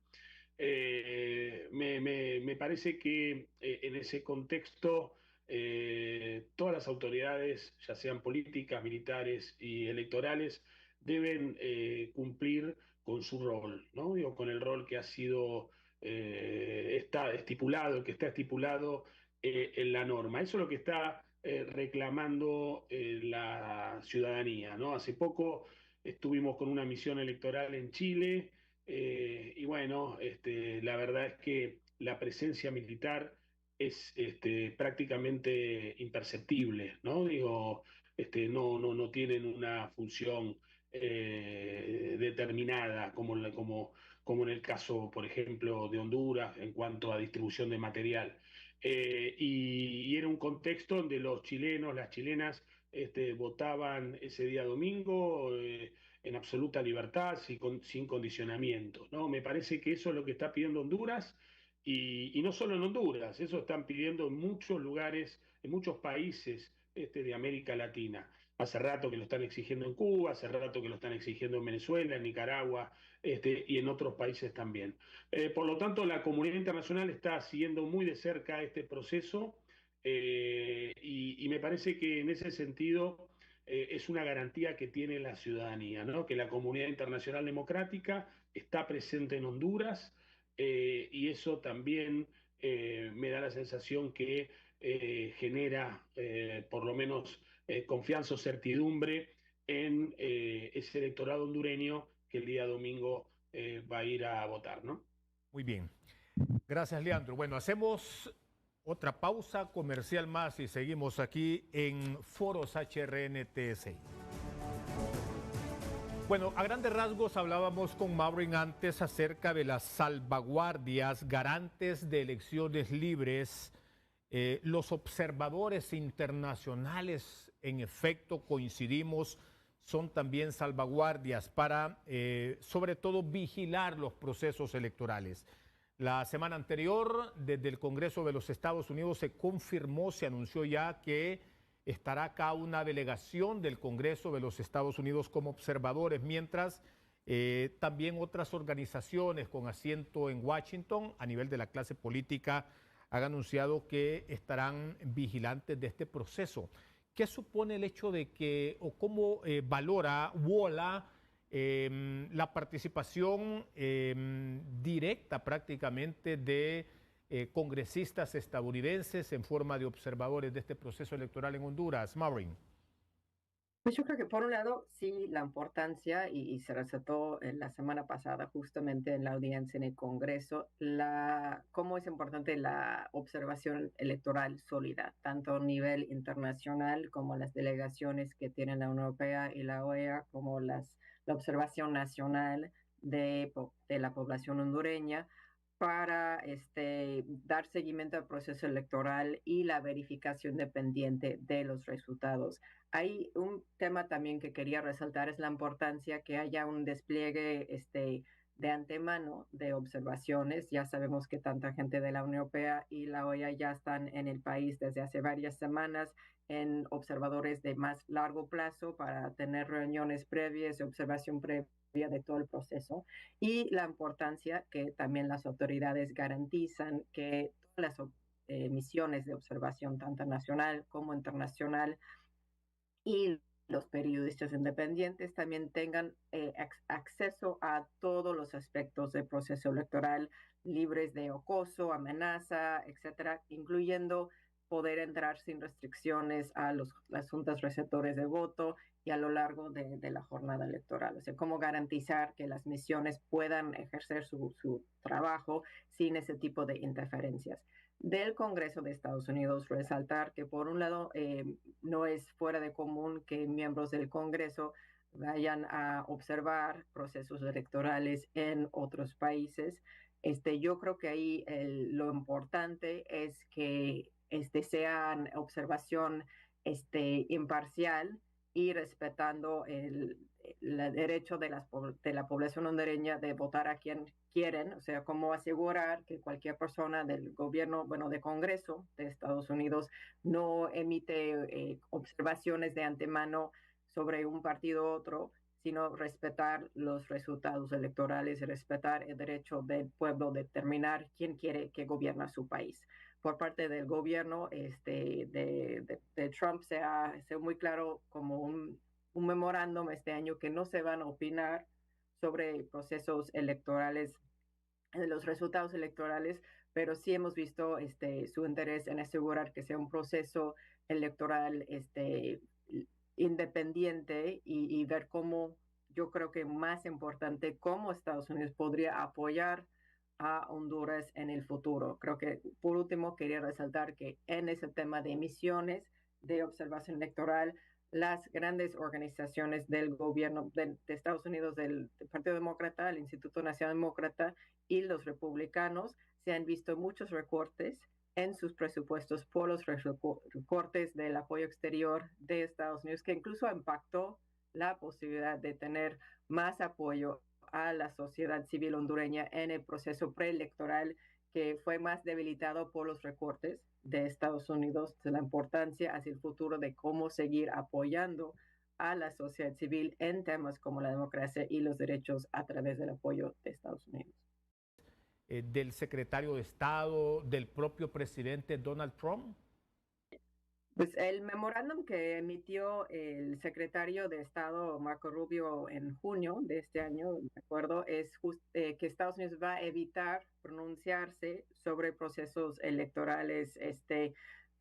Speaker 5: Me parece que en ese contexto todas las autoridades, ya sean políticas, militares y electorales, deben cumplir con su rol, ¿no? Digo, con el rol que ha sido que está estipulado en la norma. Eso es lo que está reclamando la ciudadanía, ¿no? Hace poco estuvimos con una misión electoral en Chile y bueno, la verdad es que la presencia militar es prácticamente imperceptible, ¿no? Digo, no tienen una función determinada como en el caso, por ejemplo, de Honduras en cuanto a distribución de material. Y era un contexto donde los chilenos, las chilenas, votaban ese día domingo en absoluta libertad, sin condicionamiento, ¿no? Me parece que eso es lo que está pidiendo Honduras y no solo en Honduras, eso están pidiendo en muchos lugares, en muchos países de América Latina. Hace rato que lo están exigiendo en Cuba, hace rato que lo están exigiendo en Venezuela, en Nicaragua, y en otros países también. Por lo tanto, la comunidad internacional está siguiendo muy de cerca este proceso y me parece que en ese sentido es una garantía que tiene la ciudadanía, ¿no? Que la comunidad internacional democrática está presente en Honduras y eso también me da la sensación que genera por lo menos confianza o certidumbre en ese electorado hondureño que el día domingo va a ir a votar, ¿no?
Speaker 1: Muy bien. Gracias, Leandro. Bueno, hacemos otra pausa comercial más y seguimos aquí en Foros HRN-TSI. Bueno, a grandes rasgos hablábamos con Maureen antes acerca de las salvaguardias garantes de elecciones libres. Los observadores internacionales, en efecto, coincidimos, son también salvaguardias para, sobre todo, vigilar los procesos electorales. La semana anterior, desde el Congreso de los Estados Unidos se confirmó, se anunció ya que estará acá una delegación del Congreso de los Estados Unidos como observadores, mientras también otras organizaciones con asiento en Washington a nivel de la clase política han anunciado que estarán vigilantes de este proceso. ¿Qué supone el hecho de que, o cómo valora WOLA la participación directa prácticamente de congresistas estadounidenses en forma de observadores de este proceso electoral en Honduras? Maureen.
Speaker 4: Pues yo creo que por un lado sí la importancia y se resaltó la semana pasada justamente en la audiencia en el Congreso cómo es importante la observación electoral sólida, tanto a nivel internacional como las delegaciones que tienen la Unión Europea y la OEA, como la observación nacional de la población hondureña para dar seguimiento al proceso electoral y la verificación dependiente de los resultados. Hay un tema también que quería resaltar, es la importancia que haya un despliegue de antemano de observaciones. Ya sabemos que tanta gente de la Unión Europea y la OEA ya están en el país desde hace varias semanas en observadores de más largo plazo para tener reuniones previas de observación previa de todo el proceso, y la importancia que también las autoridades garantizan que todas las misiones de observación, tanto nacional como internacional, y los periodistas independientes también tengan acceso a todos los aspectos del proceso electoral, libres de acoso, amenaza, etcétera, incluyendo poder entrar sin restricciones a las juntas receptores de voto y a lo largo de la jornada electoral. O sea, cómo garantizar que las misiones puedan ejercer su trabajo sin ese tipo de interferencias. Del Congreso de Estados Unidos, resaltar que por un lado no es fuera de común que miembros del Congreso vayan a observar procesos electorales en otros países. Yo creo que ahí lo importante es que sea observación imparcial y respetando el derecho de la población hondureña de votar a quien quieren, o sea, cómo asegurar que cualquier persona del gobierno, bueno, de Congreso de Estados Unidos no emite observaciones de antemano sobre un partido u otro, sino respetar los resultados electorales y respetar el derecho del pueblo de determinar quién quiere que gobierna su país. Por parte del gobierno de Trump se ha muy claro como un memorándum este año que no se van a opinar sobre procesos electorales, los resultados electorales, pero sí hemos visto su interés en asegurar que sea un proceso electoral independiente y ver cómo, yo creo que más importante, cómo Estados Unidos podría apoyar a Honduras en el futuro. Creo que por último quería resaltar que en ese tema de emisiones de observación electoral, las grandes organizaciones del gobierno de Estados Unidos, del Partido Demócrata, el Instituto Nacional Demócrata y los republicanos, se han visto muchos recortes en sus presupuestos por los recortes del apoyo exterior de Estados Unidos, que incluso impactó la posibilidad de tener más apoyo a la sociedad civil hondureña en el proceso preelectoral, que fue más debilitado por los recortes de Estados Unidos, de la importancia hacia el futuro de cómo seguir apoyando a la sociedad civil en temas como la democracia y los derechos a través del apoyo de Estados Unidos.
Speaker 1: Del secretario de Estado, del propio presidente Donald Trump?
Speaker 4: Pues el memorándum que emitió el secretario de Estado Marco Rubio en junio de este año, de acuerdo, es que Estados Unidos va a evitar pronunciarse sobre procesos electorales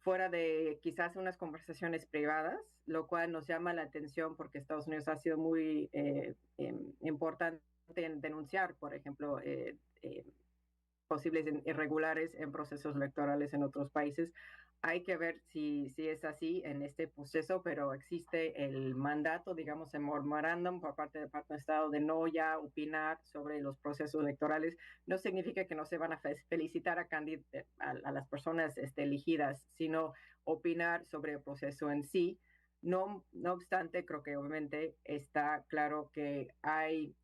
Speaker 4: fuera de quizás unas conversaciones privadas, lo cual nos llama la atención porque Estados Unidos ha sido muy importante en denunciar, por ejemplo, posibles irregulares en procesos electorales en otros países. Hay que ver si es así en este proceso, pero existe el mandato, digamos, en memorándum por parte del Departamento de Estado de no ya opinar sobre los procesos electorales. No significa que no se van a felicitar a las personas elegidas, sino opinar sobre el proceso en sí. No obstante, creo que obviamente está claro que hay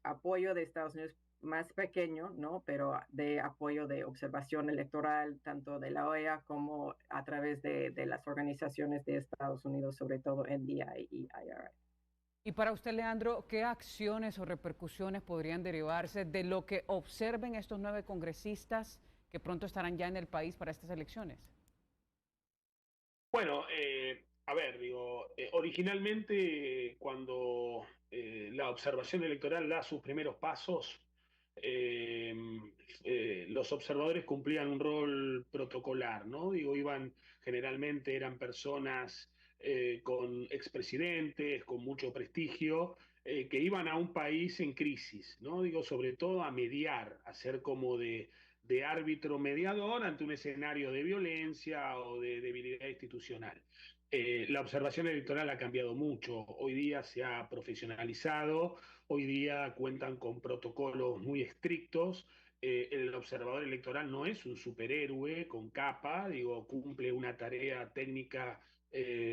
Speaker 4: apoyo de Estados Unidos más pequeño, ¿no? Pero de apoyo de observación electoral, tanto de la OEA como a través de las organizaciones de Estados Unidos, sobre todo NDI y IRA.
Speaker 2: Y para usted, Leandro, ¿qué acciones o repercusiones podrían derivarse de lo que observen estos 9 congresistas que pronto estarán ya en el país para estas elecciones?
Speaker 5: Bueno, a ver, digo, originalmente cuando la observación electoral da sus primeros pasos, los observadores cumplían un rol protocolar, ¿no? Digo, generalmente eran personas con expresidentes, con mucho prestigio, que iban a un país en crisis, ¿no? Digo, sobre todo a mediar, a ser como de árbitro mediador ante un escenario de violencia o de debilidad institucional. La observación electoral ha cambiado mucho, hoy día se ha profesionalizado, hoy día cuentan con protocolos muy estrictos, el observador electoral no es un superhéroe con capa, digo, cumple una tarea técnica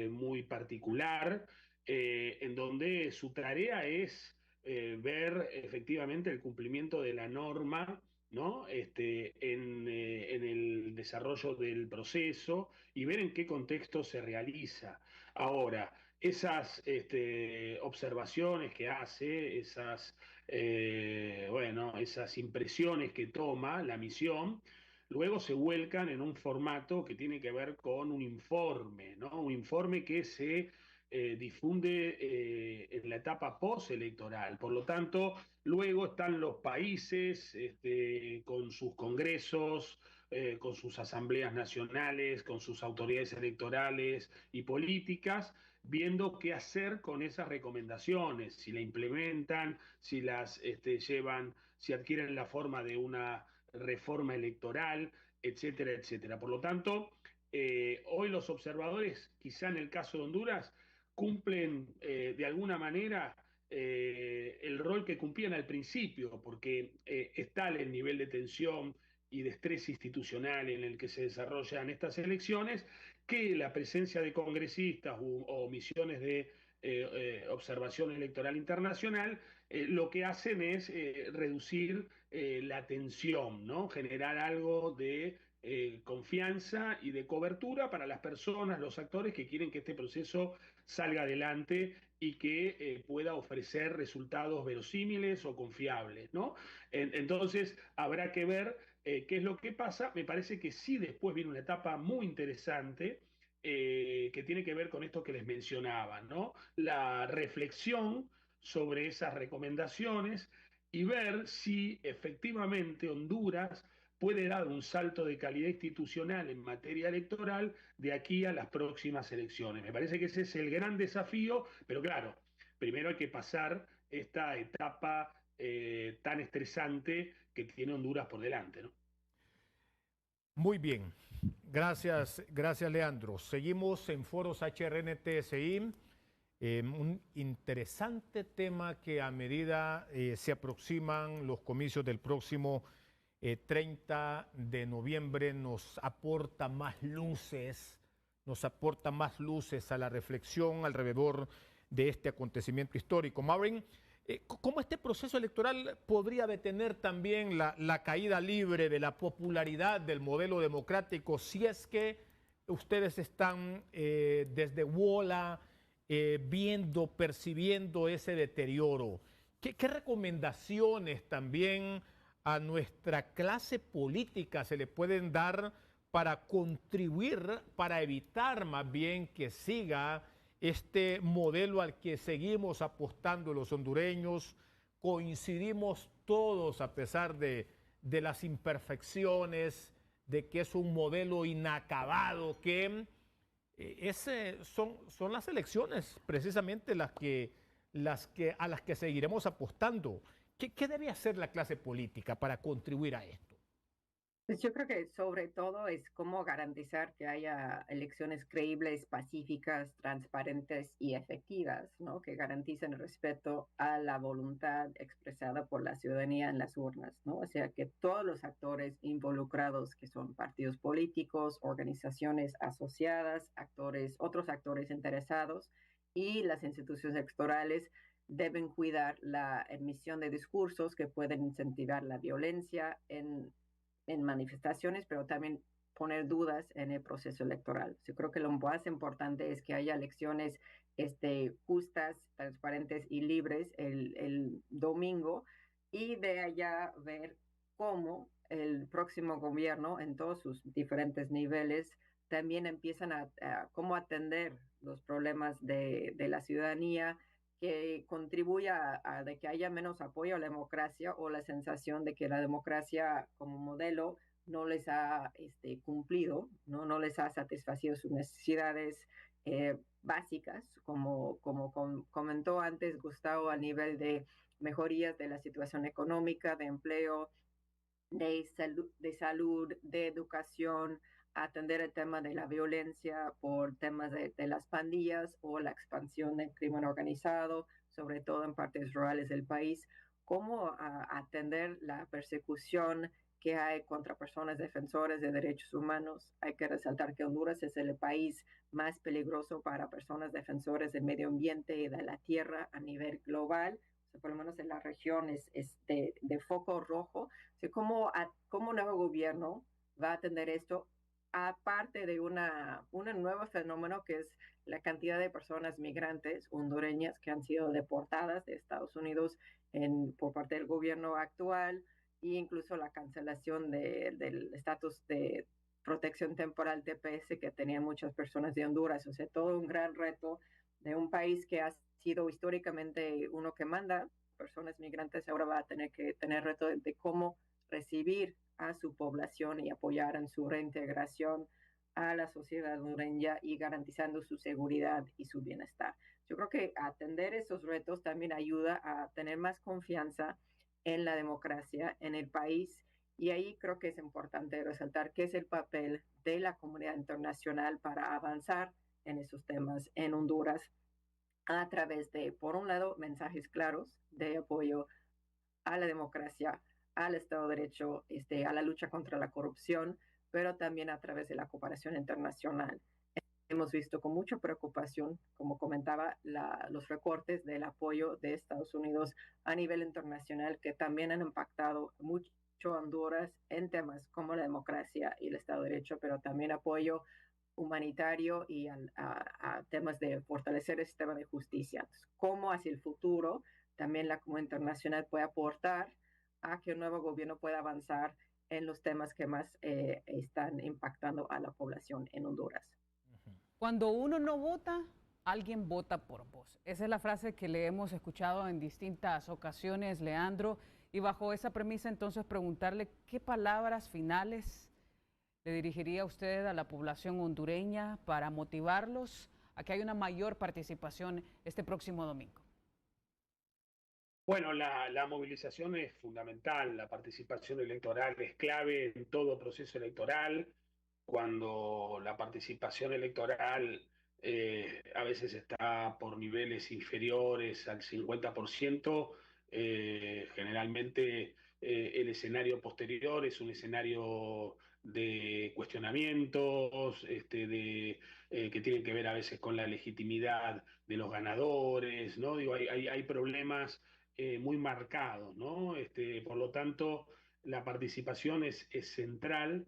Speaker 5: muy particular, en donde su tarea es ver efectivamente el cumplimiento de la norma, ¿no? En el desarrollo del proceso y ver en qué contexto se realiza. Ahora, esas observaciones que hace, esas impresiones que toma la misión, luego se vuelcan en un formato que tiene que ver con un informe, ¿no? Un informe que se difunde en la etapa postelectoral. Por lo tanto, luego están los países con sus congresos, con sus asambleas nacionales, con sus autoridades electorales y políticas, viendo qué hacer con esas recomendaciones, si la implementan, si las llevan, si adquieren la forma de una reforma electoral, etcétera, etcétera. Por lo tanto, hoy los observadores, quizá en el caso de Honduras, cumplen de alguna manera el rol que cumplían al principio, porque es tal el nivel de tensión y de estrés institucional en el que se desarrollan estas elecciones, que la presencia de congresistas o misiones de observación electoral internacional lo que hacen es reducir la tensión, ¿no? Generar algo de confianza y de cobertura para las personas, los actores que quieren que este proceso salga adelante y que pueda ofrecer resultados verosímiles o confiables, ¿no? Entonces habrá que ver qué es lo que pasa. Me parece que sí después viene una etapa muy interesante que tiene que ver con esto que les mencionaba, ¿no? La reflexión sobre esas recomendaciones y ver si efectivamente Honduras puede dar un salto de calidad institucional en materia electoral de aquí a las próximas elecciones. Me parece que ese es el gran desafío, pero claro, primero hay que pasar esta etapa tan estresante que tiene Honduras por delante, ¿no?
Speaker 1: Muy bien. Gracias, gracias Leandro. Seguimos en Foros HRN-TSI. Un interesante tema que a medida se aproximan los comicios del próximo 30 de noviembre nos aporta más luces a la reflexión alrededor de este acontecimiento histórico. Maureen, ¿cómo este proceso electoral podría detener también la caída libre de la popularidad del modelo democrático si es que ustedes están desde WOLA viendo, percibiendo ese deterioro? ¿Qué recomendaciones también a nuestra clase política se le pueden dar para contribuir, para evitar más bien que siga este modelo al que seguimos apostando los hondureños? Coincidimos todos a pesar de las imperfecciones, de que es un modelo inacabado, que son las elecciones precisamente a las que seguiremos apostando. ¿Qué debe hacer la clase política para contribuir a esto?
Speaker 4: Pues yo creo que sobre todo es cómo garantizar que haya elecciones creíbles, pacíficas, transparentes y efectivas, ¿no? Que garanticen el respeto a la voluntad expresada por la ciudadanía en las urnas, ¿no? O sea, que todos los actores involucrados, que son partidos políticos, organizaciones asociadas, otros actores interesados y las instituciones electorales deben cuidar la emisión de discursos que pueden incentivar la violencia en manifestaciones, pero también poner dudas en el proceso electoral. Yo creo que lo más importante es que haya elecciones justas, transparentes y libres el domingo, y de allá ver cómo el próximo gobierno en todos sus diferentes niveles también empiezan a cómo atender los problemas de la ciudadanía, que contribuya de que haya menos apoyo a la democracia, o la sensación de que la democracia como modelo no les ha cumplido, no les ha satisfacido sus necesidades básicas, como comentó antes Gustavo, a nivel de mejorías de la situación económica, de empleo, de salud, de educación, atender el tema de la violencia por temas de las pandillas o la expansión del crimen organizado, sobre todo en partes rurales del país, cómo atender la persecución que hay contra personas defensores de derechos humanos. Hay que resaltar que Honduras es el país más peligroso para personas defensores del medio ambiente y de la tierra a nivel global. O sea, por lo menos en la región es de foco rojo. O sea, ¿cómo un nuevo gobierno va a atender esto? Aparte de un nuevo fenómeno, que es la cantidad de personas migrantes hondureñas que han sido deportadas de Estados Unidos por parte del gobierno actual, e incluso la cancelación del estatus de protección temporal TPS que tenían muchas personas de Honduras. O sea, todo un gran reto de un país que ha sido históricamente uno que manda personas migrantes. Ahora va a tener que tener reto de cómo recibir a su población y apoyar en su reintegración a la sociedad hondureña y garantizando su seguridad y su bienestar. Yo creo que atender esos retos también ayuda a tener más confianza en la democracia en el país, y ahí creo que es importante resaltar qué es el papel de la comunidad internacional para avanzar en esos temas en Honduras, a través de, por un lado, mensajes claros de apoyo a la democracia, al Estado de Derecho, a la lucha contra la corrupción, pero también a través de la cooperación internacional. Hemos visto con mucha preocupación, como comentaba, los recortes del apoyo de Estados Unidos a nivel internacional, que también han impactado mucho a Honduras en temas como la democracia y el Estado de Derecho, pero también apoyo humanitario y a temas de fortalecer el sistema de justicia. Entonces, cómo hacia el futuro también la comunidad internacional puede aportar a que un nuevo gobierno pueda avanzar en los temas que más están impactando a la población en Honduras.
Speaker 2: Cuando uno no vota, alguien vota por vos. Esa es la frase que le hemos escuchado en distintas ocasiones, Leandro. Y bajo esa premisa, entonces, preguntarle qué palabras finales le dirigiría usted a la población hondureña para motivarlos a que haya una mayor participación este próximo domingo.
Speaker 5: Bueno, la movilización es fundamental, la participación electoral es clave en todo proceso electoral. Cuando la participación electoral a veces está por niveles inferiores al 50%, generalmente el escenario posterior es un escenario de cuestionamientos, que tienen que ver a veces con la legitimidad de los ganadores, ¿no? Digo, hay problemas muy marcados, ¿no? Por lo tanto, la participación es central.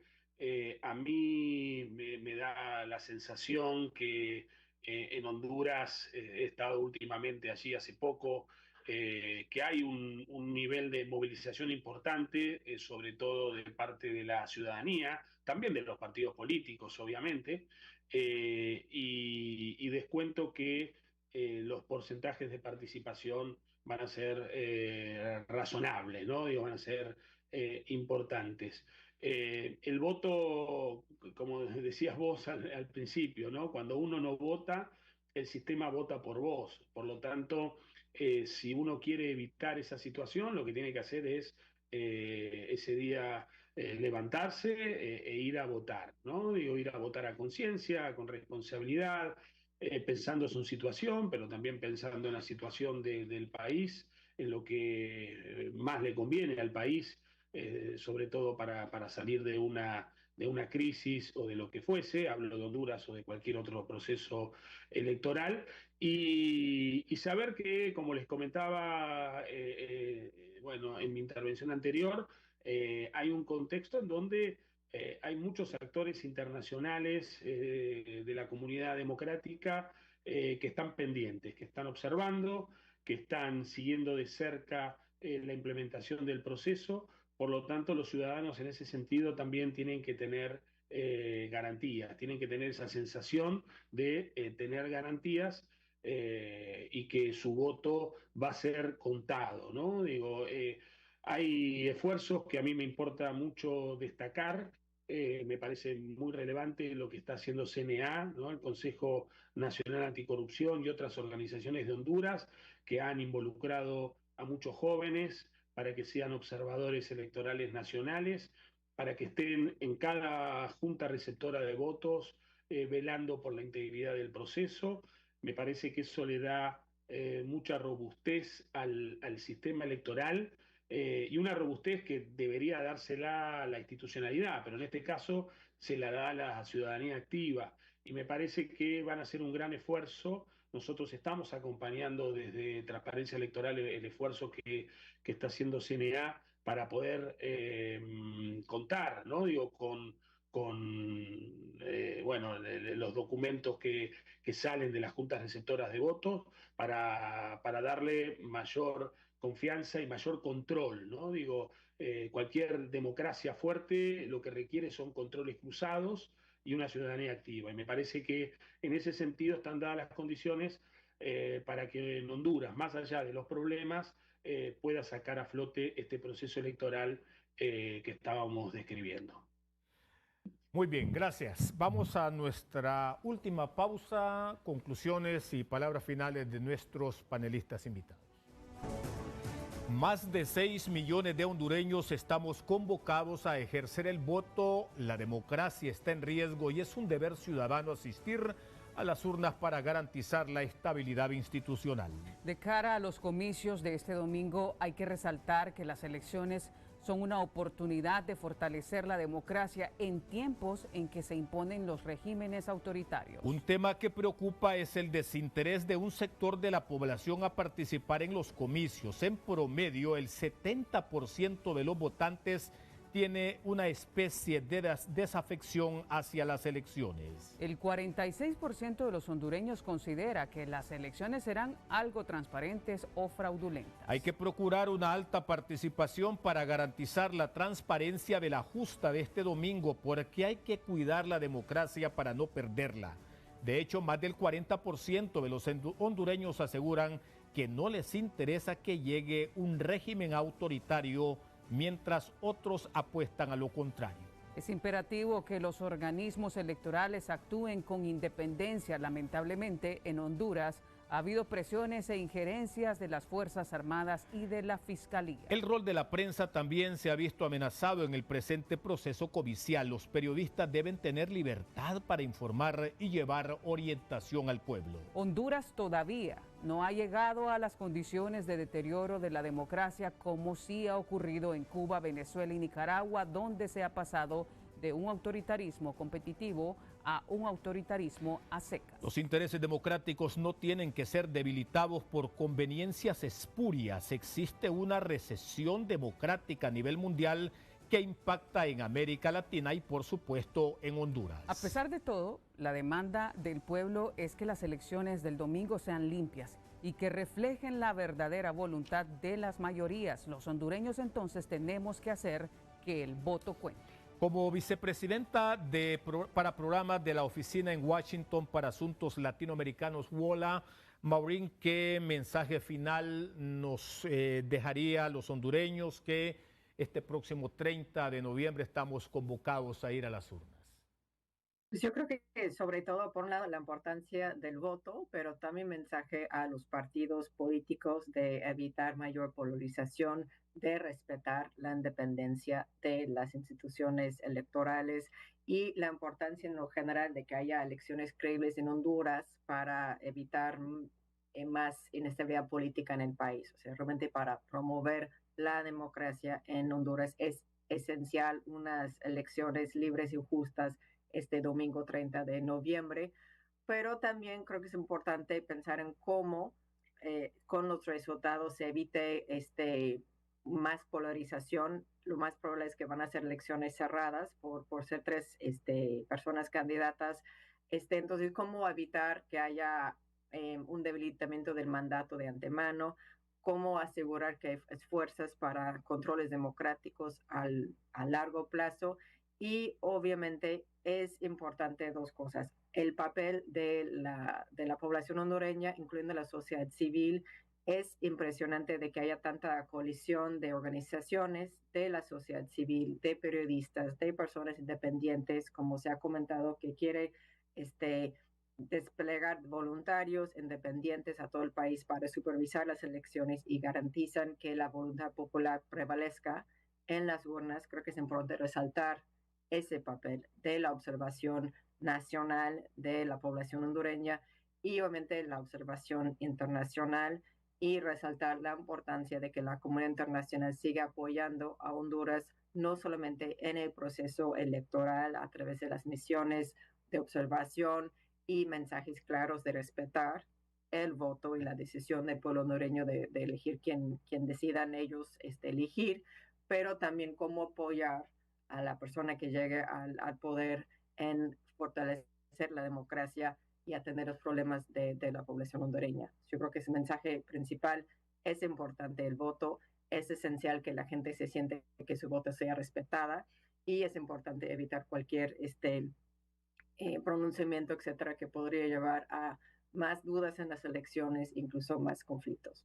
Speaker 5: A mí me da la sensación que en Honduras, he estado últimamente allí hace poco, que hay un nivel de movilización importante, sobre todo de parte de la ciudadanía, también de los partidos políticos, obviamente, y descuento que los porcentajes de participación van a ser razonables, ¿no? Digo, van a ser importantes. El voto, como decías vos al principio, ¿no? Cuando uno no vota, el sistema vota por vos. Por lo tanto, si uno quiere evitar esa situación, lo que tiene que hacer es ese día levantarse e ir a votar, ¿no? Digo, ir a votar a conciencia, con responsabilidad, pensando en su situación, pero también pensando en la situación del país, en lo que más le conviene al país, sobre todo para salir de una crisis o de lo que fuese, hablo de Honduras o de cualquier otro proceso electoral, y saber que, como les comentaba, bueno, en mi intervención anterior, hay un contexto en donde hay muchos actores internacionales de la comunidad democrática que están pendientes, que están observando, que están siguiendo de cerca la implementación del proceso. Por lo tanto, los ciudadanos en ese sentido también tienen que tener garantías, tienen que tener esa sensación de tener garantías y que su voto va a ser contado, ¿no? Digo, hay esfuerzos que a mí me importa mucho destacar. Me parece muy relevante lo que está haciendo CNA, ¿no? El Consejo Nacional Anticorrupción y otras organizaciones de Honduras que han involucrado a muchos jóvenes para que sean observadores electorales nacionales, para que estén en cada junta receptora de votos velando por la integridad del proceso. Me parece que eso le da mucha robustez al sistema electoral y una robustez que debería dársela a la institucionalidad, pero en este caso se la da a la ciudadanía activa. Y me parece que van a hacer un gran esfuerzo. Nosotros estamos acompañando desde Transparencia Electoral el esfuerzo que está haciendo CNA para poder contar, ¿no? Digo, con bueno, los documentos que salen de las juntas receptoras de votos para darle mayor confianza y mayor control, ¿no? Digo, cualquier democracia fuerte lo que requiere son controles cruzados y una ciudadanía activa. Y me parece que en ese sentido están dadas las condiciones para que en Honduras, más allá de los problemas, pueda sacar a flote este proceso electoral que estábamos describiendo.
Speaker 1: Muy bien, gracias. Vamos a nuestra última pausa, conclusiones y palabras finales de nuestros panelistas invitados. Más de 6 millones de hondureños estamos convocados a ejercer el voto. La democracia está en riesgo y es un deber ciudadano asistir a las urnas para garantizar la estabilidad institucional.
Speaker 2: De cara a los comicios de este domingo, hay que resaltar que las elecciones son una oportunidad de fortalecer la democracia en tiempos en que se imponen los regímenes autoritarios.
Speaker 1: Un tema que preocupa es el desinterés de un sector de la población a participar en los comicios. En promedio, el 70% de los votantes tiene una especie de desafección hacia las elecciones.
Speaker 2: El 46% de los hondureños considera que las elecciones serán algo transparentes o fraudulentas.
Speaker 1: Hay que procurar una alta participación para garantizar la transparencia de la justa de este domingo, porque hay que cuidar la democracia para no perderla. De hecho, más del 40% de los hondureños aseguran que no les interesa que llegue un régimen autoritario, mientras otros apuestan a lo contrario.
Speaker 2: Es imperativo que los organismos electorales actúen con independencia. Lamentablemente, en Honduras ha habido presiones e injerencias de las Fuerzas Armadas y de la Fiscalía.
Speaker 1: El rol de la prensa también se ha visto amenazado en el presente proceso covicial. Los periodistas deben tener libertad para informar y llevar orientación al pueblo.
Speaker 2: Honduras todavía no ha llegado a las condiciones de deterioro de la democracia como sí ha ocurrido en Cuba, Venezuela y Nicaragua, donde se ha pasado de un autoritarismo competitivo a un autoritarismo a secas.
Speaker 1: Los intereses democráticos no tienen que ser debilitados por conveniencias espurias. Existe una recesión democrática a nivel mundial que impacta en América Latina y por supuesto en Honduras.
Speaker 2: A pesar de todo, la demanda del pueblo es que las elecciones del domingo sean limpias y que reflejen la verdadera voluntad de las mayorías. Los hondureños entonces tenemos que hacer que el voto cuente.
Speaker 1: Como vicepresidenta para programas de la Oficina en Washington para Asuntos Latinoamericanos, WOLA, Maureen, ¿qué mensaje final nos dejaría a los hondureños que este próximo 30 de noviembre estamos convocados a ir a las urnas?
Speaker 4: Pues yo creo que sobre todo por un lado la importancia del voto, pero también mensaje a los partidos políticos de evitar mayor polarización, de respetar la independencia de las instituciones electorales y la importancia en lo general de que haya elecciones creíbles en Honduras para evitar más inestabilidad política en el país. O sea, realmente para promover la democracia en Honduras es esencial unas elecciones libres y justas este domingo 30 de noviembre, pero también creo que es importante pensar en cómo con los resultados se evite más polarización. Lo más probable es que van a ser elecciones cerradas por ser tres personas candidatas. Entonces, ¿cómo evitar que haya un debilitamiento del mandato de antemano? ¿Cómo asegurar que hay fuerzas para controles democráticos a largo plazo? Y obviamente es importante dos cosas. El papel de la población hondureña, incluyendo la sociedad civil, es impresionante de que haya tanta coalición de organizaciones de la sociedad civil, de periodistas, de personas independientes, como se ha comentado, que quiere desplegar voluntarios independientes a todo el país para supervisar las elecciones y garantizan que la voluntad popular prevalezca en las urnas. Creo que es importante resaltar ese papel de la observación nacional de la población hondureña y obviamente la observación internacional y resaltar la importancia de que la comunidad internacional siga apoyando a Honduras no solamente en el proceso electoral a través de las misiones de observación y mensajes claros de respetar el voto y la decisión del pueblo hondureño de elegir quien decidan ellos elegir, pero también cómo apoyar a la persona que llegue al poder en fortalecer la democracia y atender los problemas de la población hondureña. Yo creo que ese mensaje principal es importante, el voto, es esencial que la gente se siente que su voto sea respetada y es importante evitar cualquier pronunciamiento, etcétera, que podría llevar a más dudas en las elecciones, incluso más conflictos.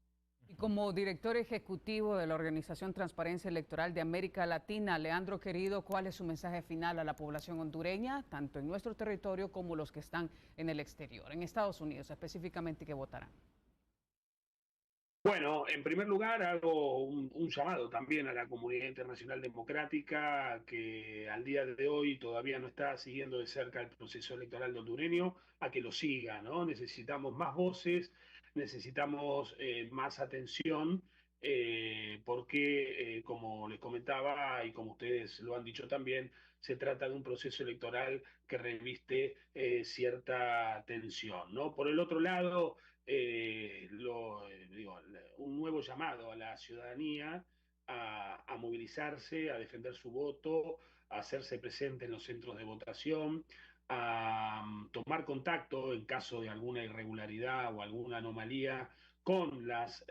Speaker 2: Y como director ejecutivo de la Organización Transparencia Electoral de América Latina, Leandro querido, ¿cuál es su mensaje final a la población hondureña, tanto en nuestro territorio como los que están en el exterior, en Estados Unidos específicamente, que votarán?
Speaker 5: Bueno, en primer lugar hago un llamado también a la comunidad internacional democrática que al día de hoy todavía no está siguiendo de cerca el proceso electoral hondureño, a que lo siga, ¿no? Necesitamos más voces, necesitamos más atención, porque como les comentaba y como ustedes lo han dicho también, se trata de un proceso electoral que reviste cierta tensión, ¿no? Por el otro lado, un nuevo llamado a la ciudadanía a movilizarse, a defender su voto, a hacerse presente en los centros de votación, a tomar contacto en caso de alguna irregularidad o alguna anomalía con las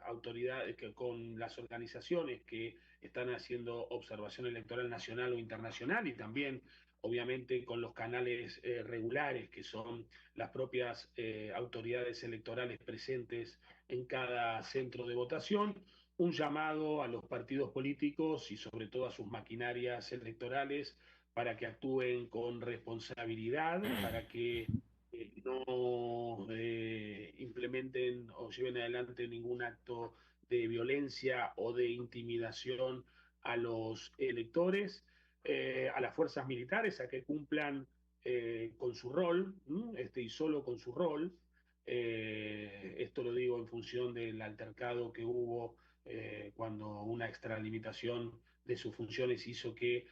Speaker 5: autoridades, con las organizaciones que están haciendo observación electoral nacional o internacional y también obviamente con los canales regulares que son las propias autoridades electorales presentes en cada centro de votación, un llamado a los partidos políticos y sobre todo a sus maquinarias electorales para que actúen con responsabilidad, para que no implementen o lleven adelante ningún acto de violencia o de intimidación a los electores, a las fuerzas militares, a que cumplan con su rol, y solo con su rol. Esto lo digo en función del altercado que hubo cuando una extralimitación de sus funciones hizo que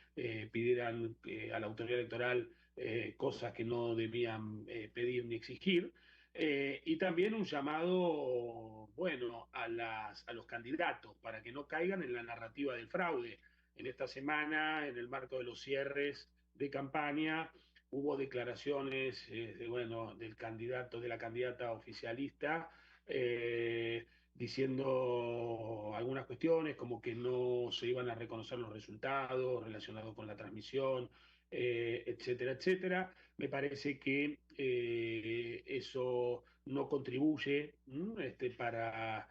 Speaker 5: pidieran a la autoridad electoral cosas que no debían pedir ni exigir. Y también un llamado, bueno, a los candidatos para que no caigan en la narrativa del fraude. En esta semana, en el marco de los cierres de campaña, hubo declaraciones del candidato, de la candidata oficialista, diciendo algunas cuestiones como que no se iban a reconocer los resultados relacionados con la transmisión, etcétera, etcétera. Me parece que eso no contribuye para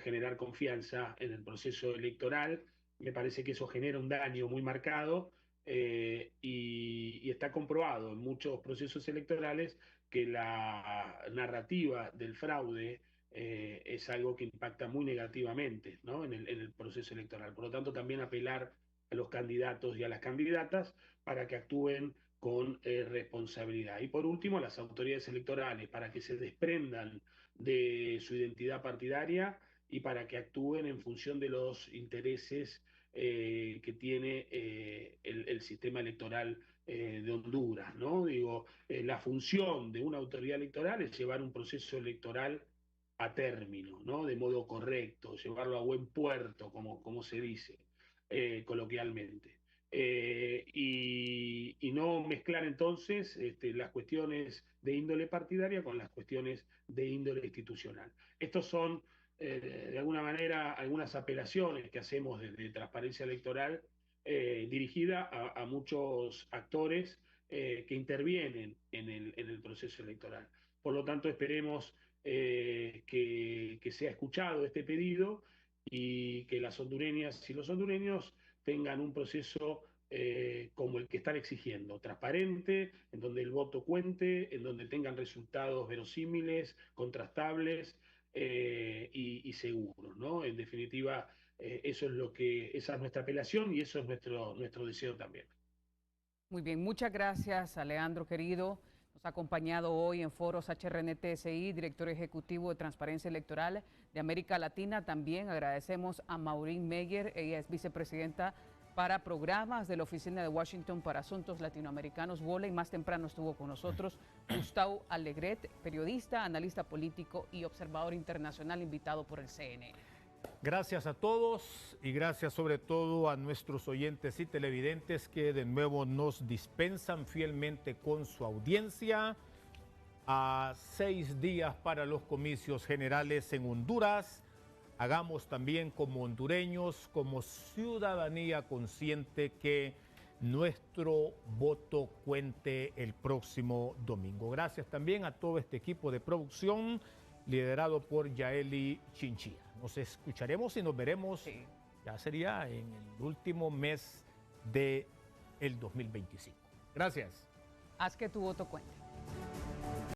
Speaker 5: generar confianza en el proceso electoral. Me parece que eso genera un daño muy marcado y está comprobado en muchos procesos electorales que la narrativa del fraude es algo que impacta muy negativamente, ¿no? en el proceso electoral. Por lo tanto, también apelar a los candidatos y a las candidatas para que actúen con responsabilidad. Y por último, las autoridades electorales, para que se desprendan de su identidad partidaria y para que actúen en función de los intereses que tiene el sistema electoral de Honduras, ¿no? Digo, la función de una autoridad electoral es llevar un proceso electoral a término, ¿no? De modo correcto, llevarlo a buen puerto, como se dice coloquialmente. Y no mezclar entonces las cuestiones de índole partidaria con las cuestiones de índole institucional. Estos son, de alguna manera, algunas apelaciones que hacemos desde Transparencia Electoral dirigida a muchos actores que intervienen en el proceso electoral. Por lo tanto, esperemos que sea escuchado este pedido y que las hondureñas y los hondureños tengan un proceso como el que están exigiendo, transparente, en donde el voto cuente, en donde tengan resultados verosímiles, contrastables y seguros, ¿no? En definitiva, esa es nuestra apelación y eso es nuestro deseo también.
Speaker 2: Muy bien, muchas gracias, Alejandro querido. Nos ha acompañado hoy en Foros HRNTSI, director ejecutivo de Transparencia Electoral de América Latina. También agradecemos a Maureen Meyer, ella es vicepresidenta para programas de la Oficina de Washington para Asuntos Latinoamericanos, WOLA, y más temprano estuvo con nosotros Gustavo Alegret, periodista, analista político y observador internacional invitado por el CNN.
Speaker 1: Gracias a todos y gracias sobre todo a nuestros oyentes y televidentes que de nuevo nos dispensan fielmente con su audiencia. A 6 días para los comicios generales en Honduras, hagamos también como hondureños, como ciudadanía consciente, que nuestro voto cuente el próximo domingo. Gracias también a todo este equipo de producción liderado por Yaeli Chinchilla. Nos escucharemos y nos veremos, ya sería en el último mes del 2025. Gracias.
Speaker 2: Haz que tu voto cuente.